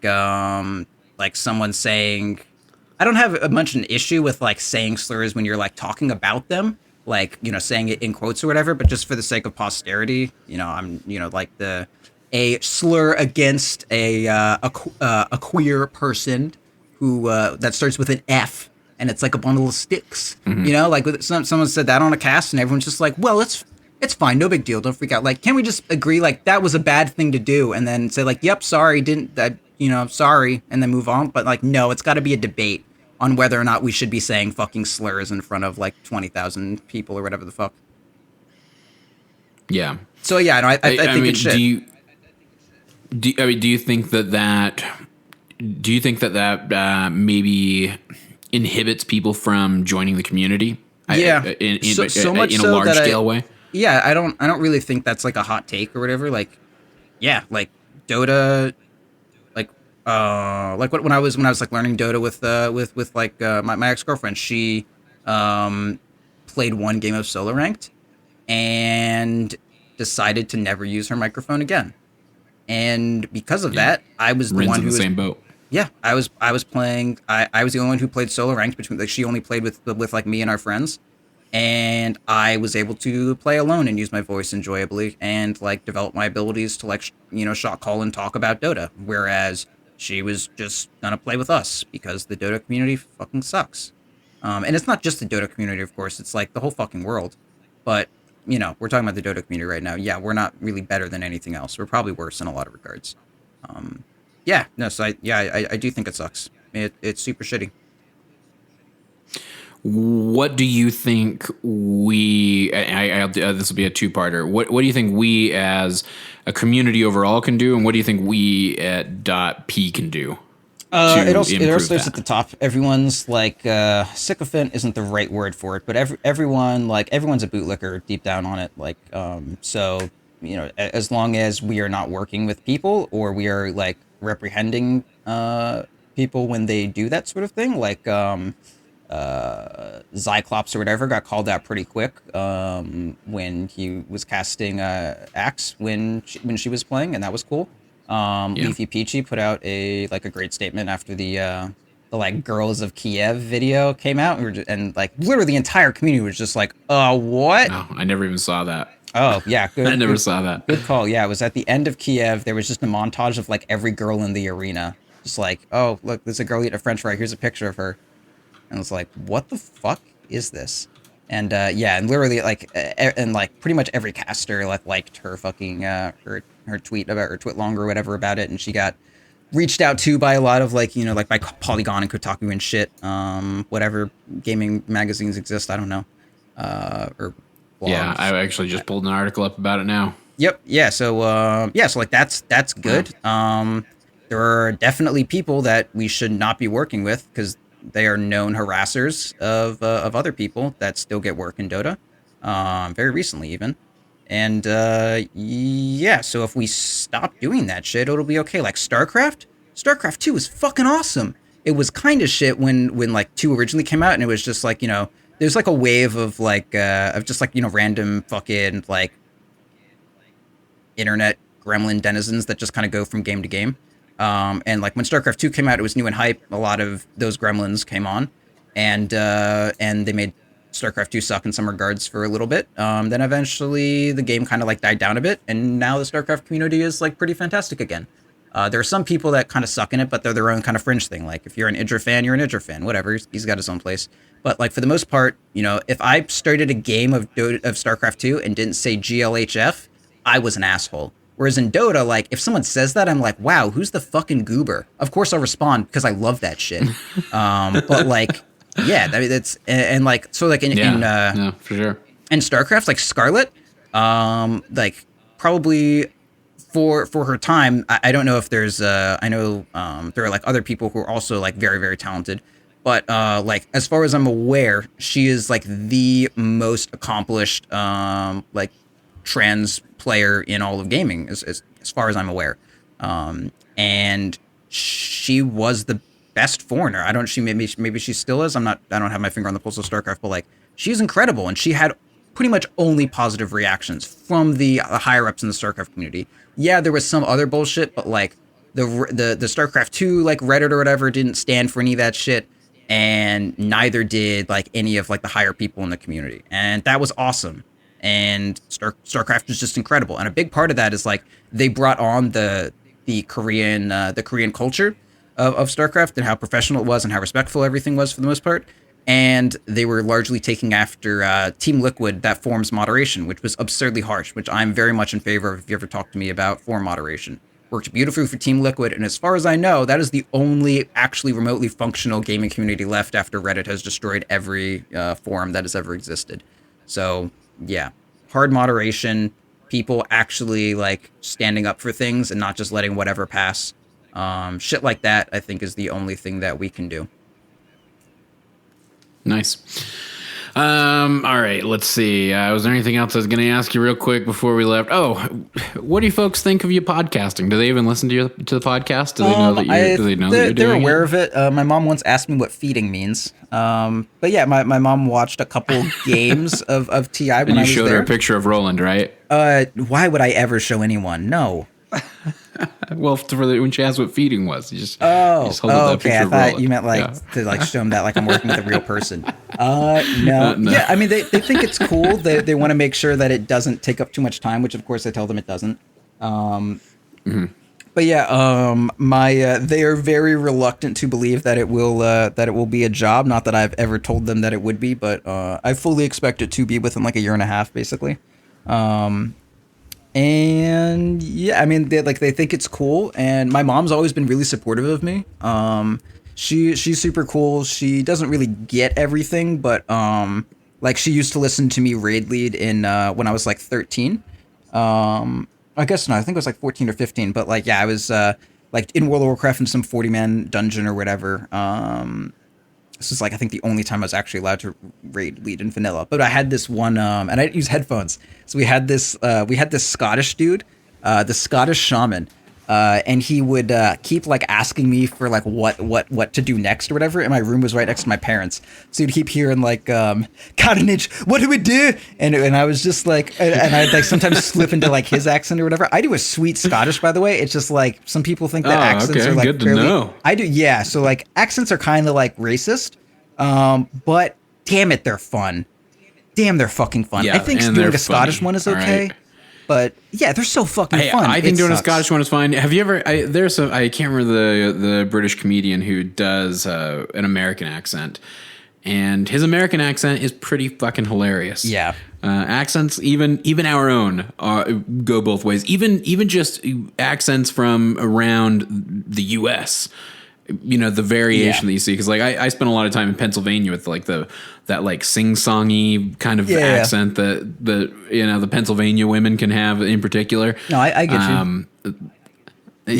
someone saying, I don't have much an issue with like saying slurs when you're like talking about them, like, saying it in quotes or whatever, but just for the sake of posterity, I'm, like a slur against a queer person who that starts with an F and it's like a bundle of sticks. Mm-hmm. Like someone said that on a cast and everyone's just like, well, it's fine, no big deal, don't freak out. Like, can we just agree like that was a bad thing to do and then say like, yep, sorry, sorry, and then move on? But like, no, it's got to be a debate on whether or not we should be saying fucking slurs in front of like 20,000 people or whatever the fuck. Yeah. So yeah, no, I think it's shit. Do you think that maybe inhibits people from joining the community? Yeah, in a large scale way. Yeah, I don't really think that's like a hot take or whatever. Like, yeah, like Dota, like when I was like learning Dota with my ex-girlfriend, she played one game of solo ranked and decided to never use her microphone again. And because of that, I was the one who was in the same boat. Yeah, I was playing. I was the only one who played solo ranked between like she only played with like me and our friends, and I was able to play alone and use my voice enjoyably and like develop my abilities to like shot call and talk about Dota. Whereas she was just gonna play with us because the Dota community fucking sucks. And it's not just the Dota community, of course. It's like the whole fucking world. But we're talking about the Dota community right now. Yeah, we're not really better than anything else. We're probably worse in a lot of regards. So I do think it sucks. It's super shitty. What do you think this will be a two-parter. What do you think we as a community overall can do, and what do you think we at .p can do? It all starts at the top. Everyone's like sycophant isn't the right word for it, but everyone's a bootlicker deep down on it. Like so as long as we are not working with people or we are like reprehending people when they do that sort of thing, like Zyclops or whatever got called out pretty quick when he was casting Axe when she was playing, and that was cool. Leafy Peachy put out a great statement after the like Girls of Kiev video came out, and like literally the entire community was just like, what? No, I never even saw that. Oh yeah, good. I never saw that. Good call. Yeah, it was at the end of Kiev. There was just a montage of like every girl in the arena, just like, oh look, there's a girl eating a French fry. Here's a picture of her, and I was like, what the fuck is this? And and literally and pretty much every caster liked her fucking her tweet about her twit longer or whatever about it, and she got reached out to by a lot of by Polygon and Kotaku and shit, whatever gaming magazines exist. I don't know, or blogs. Yeah, I actually just pulled an article up about it now. Yep. Yeah. So that's good. There are definitely people that we should not be working with because they are known harassers of other people that still get work in Dota, very recently even. And so if we stop doing that shit, it'll be okay. Like StarCraft 2 is fucking awesome. It was kind of shit when like 2 originally came out, and it was just like, there's like a wave of random fucking like internet gremlin denizens that just kind of go from game to game. And like when StarCraft 2 came out, it was new and hype. A lot of those gremlins came on, and they made StarCraft 2 suck in some regards for a little bit. Then eventually the game kind of like died down a bit, and now the StarCraft community is like pretty fantastic again. There are some people that kind of suck in it, but they're their own kind of fringe thing. Like if you're an Idra fan, you're an Idra fan, whatever. He's got his own place. But like for the most part, if I started a game of StarCraft 2 and didn't say GLHF, I was an asshole. Whereas in Dota, like if someone says that, I'm like, wow, who's the fucking goober? Of course I'll respond because I love that shit. But like, yeah, I mean that's and like so like in for sure. In StarCraft, like Scarlet, like probably for her time, I don't know if there's I know there are like other people who are also like very very talented, but like as far as I'm aware, she is like the most accomplished like trans player in all of gaming as far as I'm aware, and she was the best foreigner. Maybe she still is. I don't have my finger on the pulse of StarCraft, but like she's incredible, and she had pretty much only positive reactions from the higher ups in the StarCraft community. Yeah, there was some other bullshit, but like the StarCraft 2 like Reddit or whatever didn't stand for any of that shit, and neither did like any of like the higher people in the community, and that was awesome. And StarCraft was just incredible, and a big part of that is like they brought on the Korean culture of StarCraft and how professional it was and how respectful everything was for the most part. And they were largely taking after Team Liquid, that forum's moderation, which was absurdly harsh, which I'm very much in favor of. If you ever talk to me about forum moderation, worked beautifully for Team Liquid, and as far as I know, that is the only actually remotely functional gaming community left after Reddit has destroyed every forum that has ever existed. So yeah, hard moderation, people actually like standing up for things and not just letting whatever pass. Shit like that, I think, is the only thing that we can do. Nice. All right, let's see. Was there anything else I was going to ask you real quick before we left? Oh, what do you folks think of you podcasting? Do they even listen to the podcast? Do they know that you're doing they're aware it? of it. My mom once asked me what feeding means. But yeah, my mom watched a couple games of TI when I was there. And you showed her a picture of Roland, right? Why would I ever show anyone? No. Well, when she asked what feeding was, you just hold up that okay. picture I of thought Roland. you meant like to like show them that like I'm working with a real person. No. Yeah, I mean they think it's cool. They want to make sure that it doesn't take up too much time, which of course I tell them it doesn't. But yeah, they are very reluctant to believe that it will be a job. Not that I've ever told them that it would be, but I fully expect it to be within like a year and a half, basically. And yeah, I mean, they think it's cool, and my mom's always been really supportive of me. She's super cool. She doesn't really get everything, but like she used to listen to me raid lead in when I was like 13. I guess no, I think it was like 14 or 15. But like, yeah, I was like in World of Warcraft in some 40-man dungeon or whatever. this was like I think the only time I was actually allowed to raid lead in vanilla. But I had this one, and I didn't use headphones, so we had this Scottish dude, the Scottish shaman. And he would keep like asking me for like what to do next or whatever. And my room was right next to my parents, so he'd keep hearing like "Carnage, what do we do?" And I was just like, and I'd like sometimes slip into like his accent or whatever. I do a sweet Scottish, by the way. It's just like some people think that accents are like good to know. I do, yeah. So like accents are kind of like racist, but damn it, they're fun. Damn, they're fucking fun. Yeah, I think and doing a they're Scottish funny, one is okay. right? But yeah, they're so fucking fun. I think It doing a sucks. Scottish one is fine. Have you ever? I can't remember the British comedian who does an American accent, and his American accent is pretty fucking hilarious. Yeah. Accents, even our own, go both ways. Even just accents from around the U.S. You know, the variation that you see, because like I spent a lot of time in Pennsylvania with like that like sing-songy kind of accent that the Pennsylvania women can have in particular. No, I get you.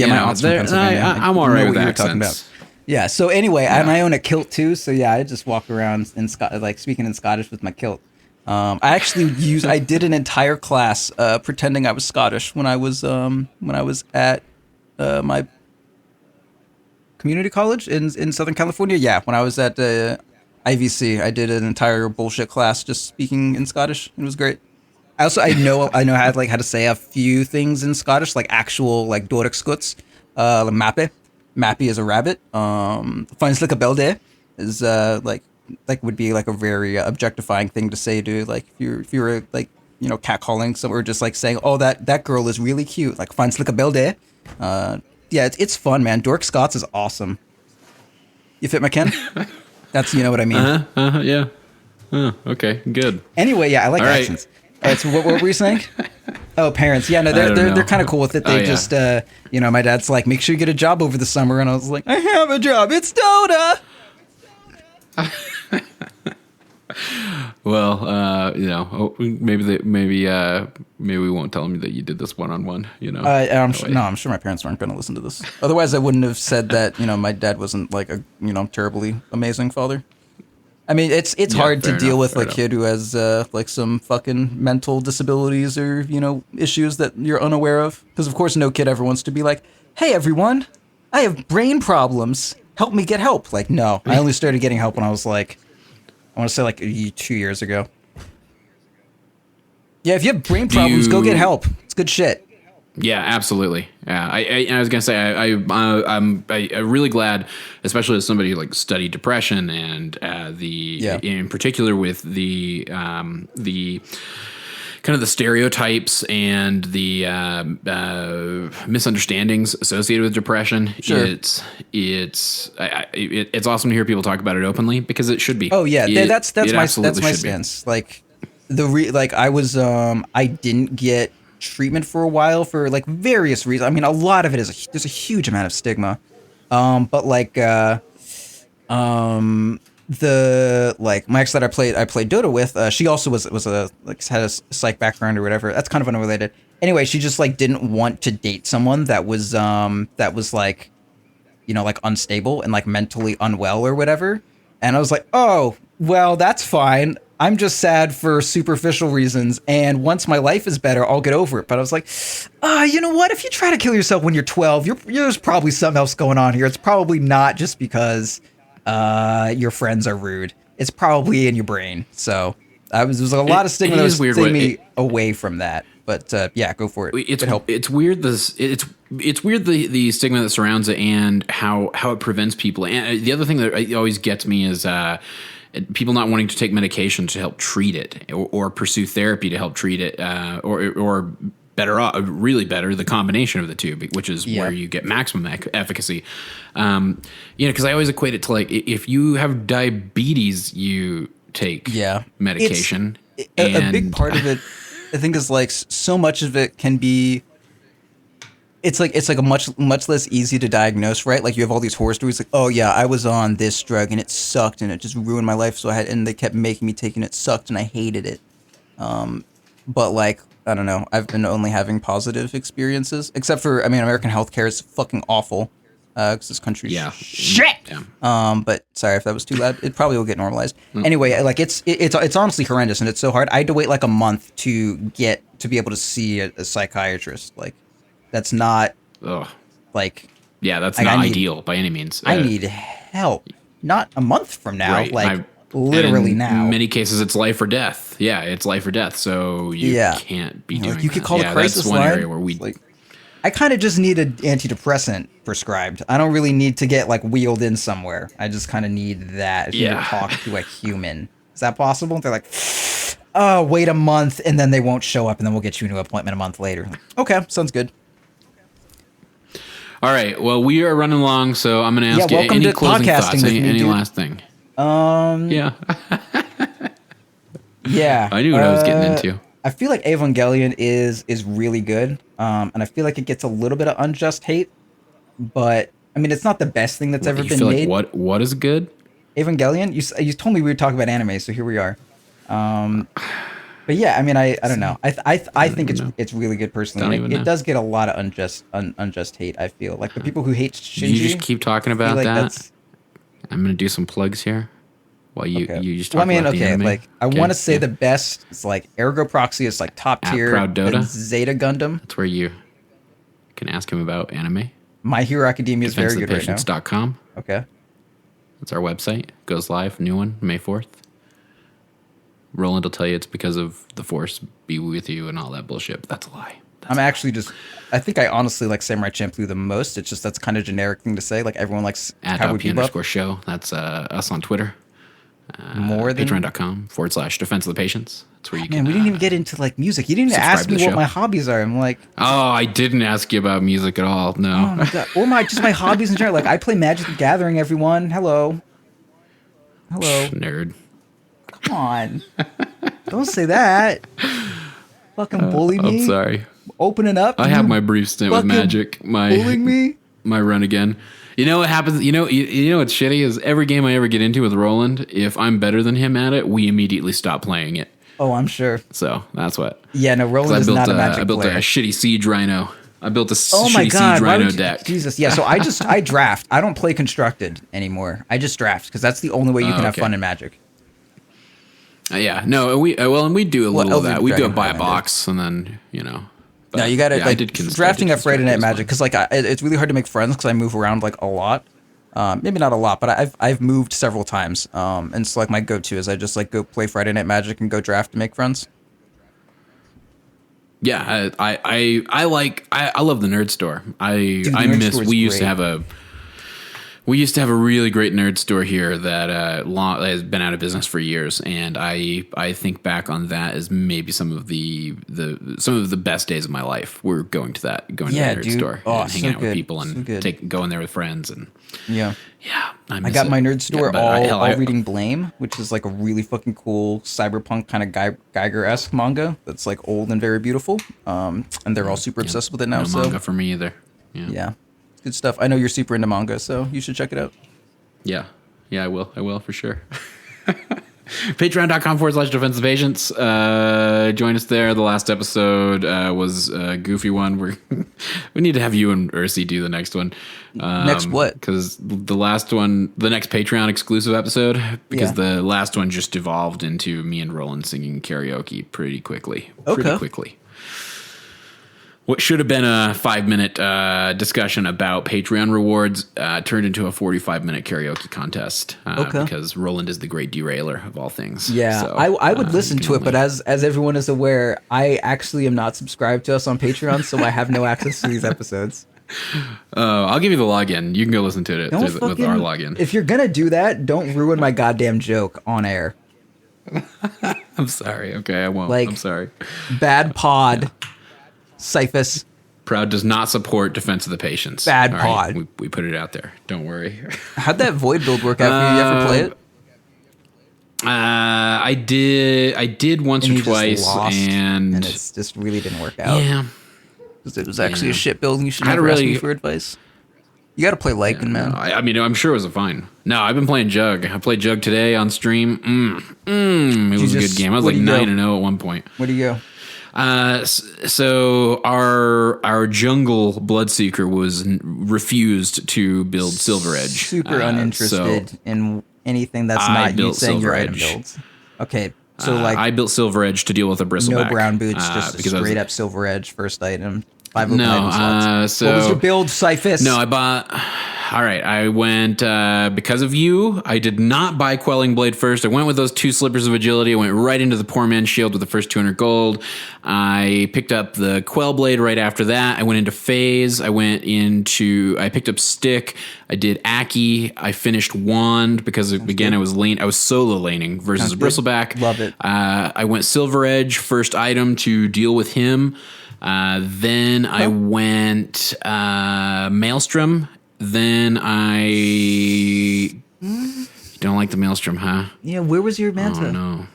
My aunt's from Pennsylvania. I'm all right know with what you were talking accents. about. Yeah. So anyway, I own a kilt too. So yeah, I just walk around in like speaking in Scottish with my kilt. I did an entire class pretending I was Scottish when I was at my community college in Southern California. Yeah, when I was at IVC, I did an entire bullshit class just speaking in Scottish. It was great. I know how to say a few things in Scottish, like actual like Doric scuts. Mappy is a rabbit. Finds like a belde is like would be like a very objectifying thing to say to like if you were like catcalling someone or just like saying, oh, that girl is really cute, like finds like a belde. Yeah, it's fun, man. Dork Scots is awesome. You fit my Ken? That's what I mean. Yeah. Okay, good. Anyway, yeah, I like All right. accents. All right, so what were you saying? Oh, parents. Yeah, no, they're kind of cool with it. They just my dad's like, make sure you get a job over the summer, and I was like, I have a job. It's Dota. Well, maybe we won't tell them that you did this one-on-one. I'm sure my parents aren't going to listen to this. Otherwise, I wouldn't have said that. My dad wasn't like a terribly amazing father. I mean, it's hard to deal with a kid who has like some fucking mental disabilities or issues that you're unaware of. Because of course, no kid ever wants to be like, "Hey, everyone, I have brain problems. Help me get help." Like, no, I only started getting help when I was like, I want to say like 2 years ago. Yeah, if you have brain problems, go get help. It's good shit. Yeah, absolutely. Yeah, I was gonna say I'm really glad, especially as somebody who like studied depression and in particular with the kind of the stereotypes and the misunderstandings associated with depression. Sure. It's awesome to hear people talk about it openly because it should be. Oh yeah, that's my should stance. Like I didn't get treatment for a while for like various reasons. I mean, a lot of it is there's a huge amount of stigma. But like the like my ex that I played Dota with, she also was a like had a psych background or whatever. That's kind of unrelated. Anyway, she just like didn't want to date someone that was like like unstable and like mentally unwell or whatever. And I was like, oh, well, that's fine. I'm just sad for superficial reasons, and once my life is better, I'll get over it. But I was like, you know what? If you try to kill yourself when you're 12, there's probably something else going on here. It's probably not just because your friends are rude. It's probably in your brain. So there's a lot of stigma that was taking me away from that. But yeah, go for it. It's weird. It's weird the stigma that surrounds it and how it prevents people. And the other thing that always gets me is people not wanting to take medication to help treat it or pursue therapy to help treat it, or really better, the combination of the two, which is where you get maximum efficacy. Because I always equate it to like if you have diabetes, you take medication. A big part of it, I think, is like so much of it can be. It's like a much less easy to diagnose, right? Like you have all these horror stories, like, oh yeah, I was on this drug and it sucked and it just ruined my life. And they kept making me take it. It sucked and I hated it. But like, I don't know, I've been only having positive experiences, except for, I mean, American healthcare is fucking awful. because this country's Yeah. shit. Yeah. But sorry if that was too loud. It probably will get normalized. Anyway, like it's honestly horrendous, and it's so hard. I had to wait like a month to be able to see a psychiatrist. Like, that's not Ugh. like. Yeah, that's Like, not I need- ideal by any means. I need help. Not a month from now. Right. Like literally in now. many cases, it's life or death. Yeah, it's life or death. So you can't be doing Like, you could that. call the crisis that's one line. area where we. Like, I kind of just need an antidepressant prescribed. I don't really need to get like wheeled in somewhere. I just kind of need that. If you need to talk to a human. Is that possible? They're like, oh, wait a month, and then they won't show up, and then we'll get you an appointment a month later. Like, okay, sounds good. All right. Well, we are running long, so I'm going to ask you welcome any to closing podcasting thoughts. with me, Any dude. last thing? Yeah. Yeah. I knew what I was getting into. I feel like Evangelion is really good, and I feel like it gets a little bit of unjust hate, but I mean it's not the best thing that's ever You been feel made. like what is good? Evangelion, you told me we would talk about anime, so here we are. But yeah, I mean I don't know. I think it's really good personally. Don't even It know. does get a lot of unjust hate. I feel like the people who hate Shinji. You just keep talking I feel about like that. that's- I'm going to do some plugs here. While you just talk Well, I mean, about the okay, anime. like I Okay, want to say yeah. the best. It's like Ergo Proxy is like top At tier. Proud Dota? Then Zeta Gundam. That's where you can ask him about anime. My Hero Academia is very good right now. DefenseOfThePatients.com. Okay. That's our website. Goes live, new one, May 4th. Roland will tell you it's because of the Force be with you and all that bullshit, but that's a lie. I'm actually just. I think I honestly like Samurai Champloo the most. It's just that's kind of generic thing to say. Like everyone likes At Cowboy DotP Bebop _ show. That's us on Twitter. more than. Patreon.com / Defense of the Patients. That's where you Man, can. we didn't even get into like music. You didn't even subscribe ask to me the what show. my hobbies are. I'm like, Oh, I didn't ask you about music at all. No. oh my god, or just my hobbies in general. Like I play Magic the Gathering. Everyone, hello. Nerd. Come on, don't say that. Fucking bully me. I'm sorry. Opening up. I have my brief stint with fucking Magic. bullying me. My run again. You know what happens? You know what's shitty is every game I ever get into with Roland, if I'm better than him at it, we immediately stop playing it. Oh, I'm sure. So that's what. Yeah, no, 'Cause Roland is not a Magic I built player. a shitty Siege Rhino. I built a Oh my shitty god, Siege why Rhino would you, deck. Jesus. Yeah, so I draft. I don't play constructed anymore. I just draft because that's the only way you can have okay. fun in Magic. Yeah, no, we and we do a Well, little of Elder that. We go Dragon buy a Highlander. box and then but No, you got to yeah, I like did drafting I at did Friday Night construct Magic because like it's really hard to make friends because I move around like a lot. Maybe not a lot, but I've moved several times. And so like my go-to is I just like go play Friday Night Magic and go draft to make friends. Yeah, I love the nerd store. the I nerd miss. store is We used to great. have a really great nerd store here that has been out of business for years, and I think back on that as maybe some of the best days of my life. We're going to that nerd dude. store Oh, and hanging so out with good. people So and good. going there with friends and Yeah. I I got my nerd store all I reading Blame, which is like a really fucking cool cyberpunk kind of Geiger-esque manga that's like old and very beautiful. And they're all super obsessed with it now. No So manga for me either. yeah, it's good stuff. I know you're super into manga, so you should check it out. Yeah, I will for sure. Patreon.com / Defense of the Patients. Join us there. The last episode was a goofy one. We need to have you and Ursi do the next one. Next what? Because the next Patreon exclusive episode, because Yeah. the last one just evolved into me and Roland singing karaoke pretty quickly. What should have been a 5-minute discussion about Patreon rewards turned into a 45-minute karaoke contest because Roland is the great derailer of all things. Yeah, So, I would listen you can to it, but only- as everyone is aware, I actually am not subscribed to us on Patreon, so I have no access to these episodes. I'll give you the login. You can go listen to it Don't with fucking, our login. if you're gonna do that, don't ruin my goddamn joke on air. I'm sorry. Okay, I won't. Like- I'm sorry. Bad pod, Cyphus. Proud does not support Defense of the Patients. Bad All right? pod. We put it out there. Don't worry. How'd that void build work out for you? You ever play it? I did once And or you just twice, lost, and it just really didn't work out. yeah. 'Cause it was actually Yeah. a shit build, and you should I had never ask really- me for advice. You got to play Lycan, man. No, I mean, I'm sure it was a fine. No, I've been playing Jug. I played Jug today on stream. It was a just- good game. I was what like do you go? 9-0 at one point. Where do you go? So our jungle Bloodseeker was refused to build Silver Edge. Super uninterested in anything that's not you saying your item builds. Okay, so I built Silver Edge to deal with a bristleback. No brown boots, just a straight up Silver Edge first item. 5 no, item slots. so what was your build, Cyphus? No, I bought. All right, I went because of you. I did not buy Quelling Blade first. I went with those 2 Slippers of Agility. I went right into the Poor Man's Shield with the first 200 gold. I picked up the Quell Blade right after that. I went into Phase. I picked up Stick. I did Aki. I finished Wand because again I was solo laning versus a Bristleback. Love it. I went Silver Edge first item to deal with him. Then I went Maelstrom. Then you don't like the Maelstrom, huh? Yeah, where was your Manta? Oh, no.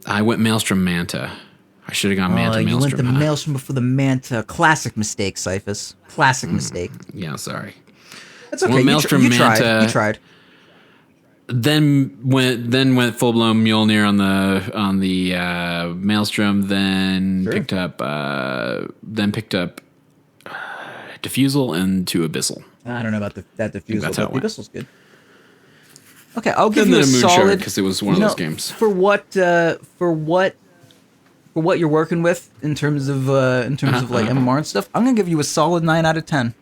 I went Maelstrom Manta. I should have gone Manta Maelstrom. You went the Maelstrom before the Manta. Classic mistake, Cyphus. Classic mistake. Yeah, sorry. That's okay. Well, Maelstrom Manta. You tried. Then went full blown Mjolnir on the Maelstrom. Then picked up Diffusal and 2 Abyssal. I don't know about that Diffusal, That's but how it went. Abyssal's good. Okay, I'll give you a Moon solid because it was one of those games. For what you're working with in terms of like MMR and stuff. I'm gonna give you a solid 9 out of 10.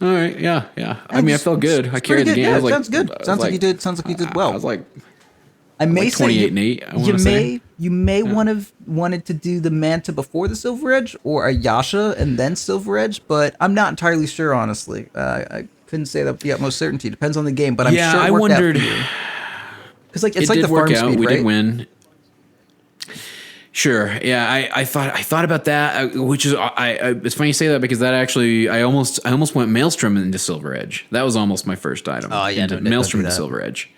All right, yeah. I mean, I felt good. I carried the game. Yeah, I was sounds good. Sounds like you did well. I was like, I may say 28 and 8. I want to say you may have wanted to do the Manta before the Silver Edge or a Yasha and then Silver Edge, but I'm not entirely sure. Honestly, I couldn't say that with the utmost certainty. Depends on the game, but I'm sure it worked out for you. Because it's like the farm speed, we right? did win. Sure. Yeah, I thought about that, which is it's funny you say that because that actually I almost went Maelstrom into Silver Edge. That was almost my first item. Oh yeah, Maelstrom into Silver Edge.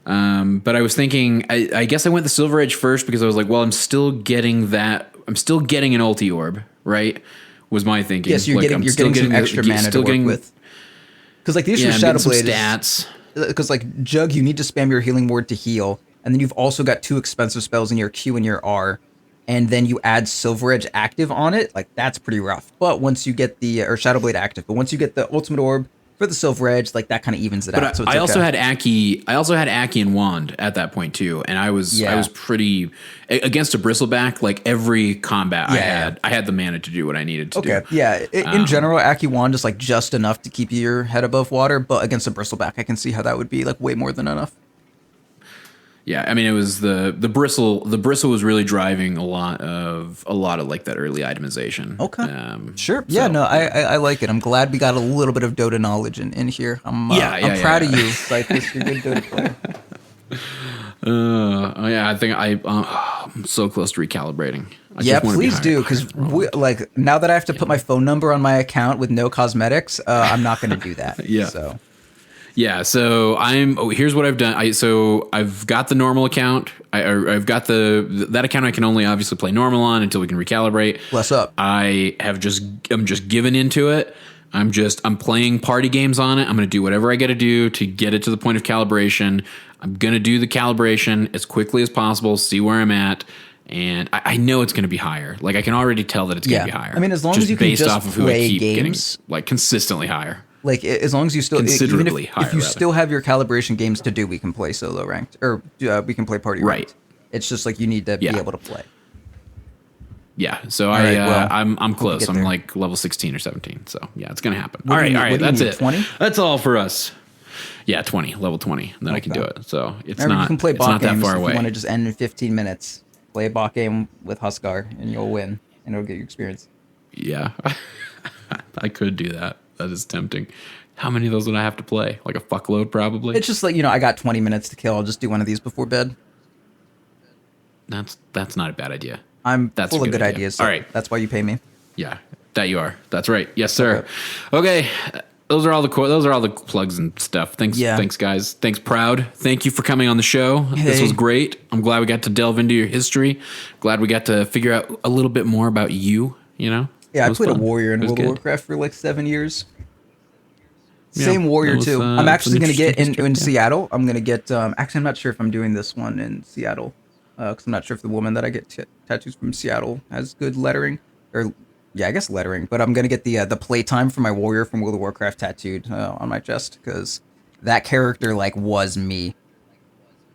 But I was thinking, I guess I went the Silver Edge first because I was like, well, I'm still getting that. I'm still getting an ulti orb, right? Was my thinking. Yes, you're getting some extra mana to work with. Because like the issue with Shadow Blade stats. Because like Jug, you need to spam your healing word to heal, and then you've also got 2 expensive spells in your Q and your R, and then you add Silver Edge active on it. Like that's pretty rough. But once you get or Shadow Blade active, but once you get the ultimate orb for the Silver Edge, like that kind of evens it out. So it's also had Aki. I also had Aki and Wand at that point too, and I was pretty against a Bristleback. Like every combat I had the mana to do what I needed to do. Okay, yeah. In general, Aki Wand is like just enough to keep your head above water, but against a Bristleback, I can see how that would be like way more than enough. Yeah, I mean it was the bristle. The bristle was really driving a lot of like that early itemization. Okay, sure. Yeah, no, I like it. I'm glad we got a little bit of Dota knowledge in here. I'm proud of you. Cyphus, you're a good Dota player. I think I'm so close to recalibrating. Please do, because like now that I have to put my phone number on my account with no cosmetics, I'm not going to do that. Yeah. So. Yeah, so here's what I've done. I've got the normal account. I've got that account I can only obviously play normal on until we can recalibrate. Bless up. I'm just given into it. I'm playing party games on it. I'm going to do whatever I got to do to get it to the point of calibration. I'm going to do the calibration as quickly as possible, see where I'm at. And I know it's going to be higher. Like I can already tell that it's going to be higher. I mean, as long as you can just off of who I play keep games, getting, like consistently higher. Like as long as you still considerably higher, if you still have your calibration games to do, we can play solo ranked or we can play party ranked. It's just like you need to be able to play. Yeah, so I'm close. I'm like level 16 or 17. So yeah, it's gonna happen. All right, that's it. 20? That's all for us. Yeah, 20, level 20. And then I can do it. So it's you can play bot that games far away. If you want to just end in 15 minutes, play a bot game with Huskar and you'll win and it'll get you experience. Yeah, I could do that. That is tempting. How many of those would I have to play? Like a fuckload, probably. It's just like, I got 20 minutes to kill. I'll just do one of these before bed. That's not a bad idea. That's full of good ideas. So all right, that's why you pay me. Yeah, that you are. That's right. Yes, sir. Okay. Those are all the plugs and stuff. Thanks, guys. Thanks, Proud. Thank you for coming on the show. Hey. This was great. I'm glad we got to delve into your history. Glad we got to figure out a little bit more about you. Yeah, I played a warrior in World of Warcraft for like 7 years. Same warrior too. I'm actually going to get in Seattle. I'm going to get. Actually, I'm not sure if I'm doing this one in Seattle. because I'm not sure if the woman that I get tattoos from Seattle has good lettering, or yeah, I guess lettering. But I'm gonna get the playtime for my warrior from World of Warcraft tattooed on my chest, because that character like was me.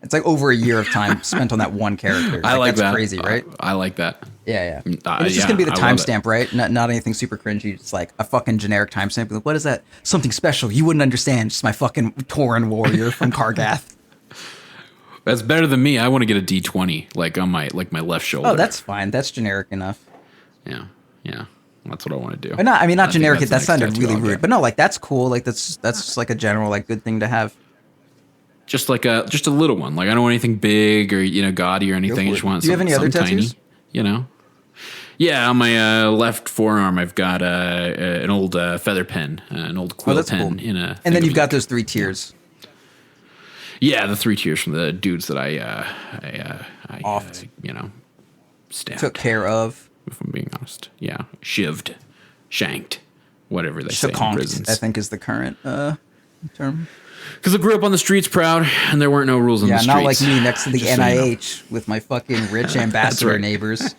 It's like over a year of time spent on that one character. I like that's that. Crazy, right? I like that. Yeah. And it's just gonna be the I love it. timestamp, right? Not anything super cringy. It's like a fucking generic timestamp. Like, what is that? Something special you wouldn't understand. Just my fucking Tauren warrior from Kargath. That's better than me. I want to get a D20, like on my left shoulder. Oh, that's fine. That's generic enough. Yeah. That's what I want to do. But not, I mean, not generic. That That sounded really rude. But no, like that's cool. Like that's just like a general like good thing to have. Just a little one. Like I don't want anything big or gaudy or anything. I just want Do you have any other tattoos? Tiny. Yeah, on my left forearm, I've got an old feather pen, an old quill pen cool. in a. And then you've got those 3 tiers. Yeah, the 3 tiers from the dudes that I stabbed. Took care of. If I'm being honest, yeah, shivved, shanked, whatever they say in Shakonked, prisons. I think is the current term. Because I grew up on the streets proud, and there weren't no rules in the streets. Yeah, not like me next to the Just so you know. NIH with my fucking rich ambassador right. neighbors.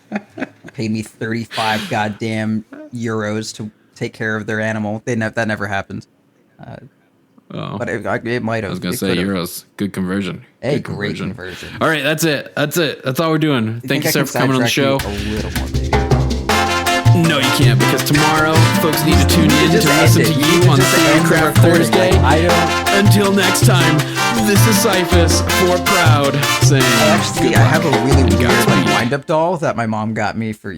Paid me 35 goddamn euros to take care of their animal. That never happened. But it might have. I was going to say euros. Good conversion. Hey, Good great conversion. All right, that's it. That's all we're doing. Thank you, sir, for coming on the show. A little more, baby. No, you can't, because tomorrow folks need to tune in to listen to you on Theatcraft Thursday. I don't. Until next time, this is Cyphus for Proud saying Actually, I have a really weird like wind-up doll that my mom got me for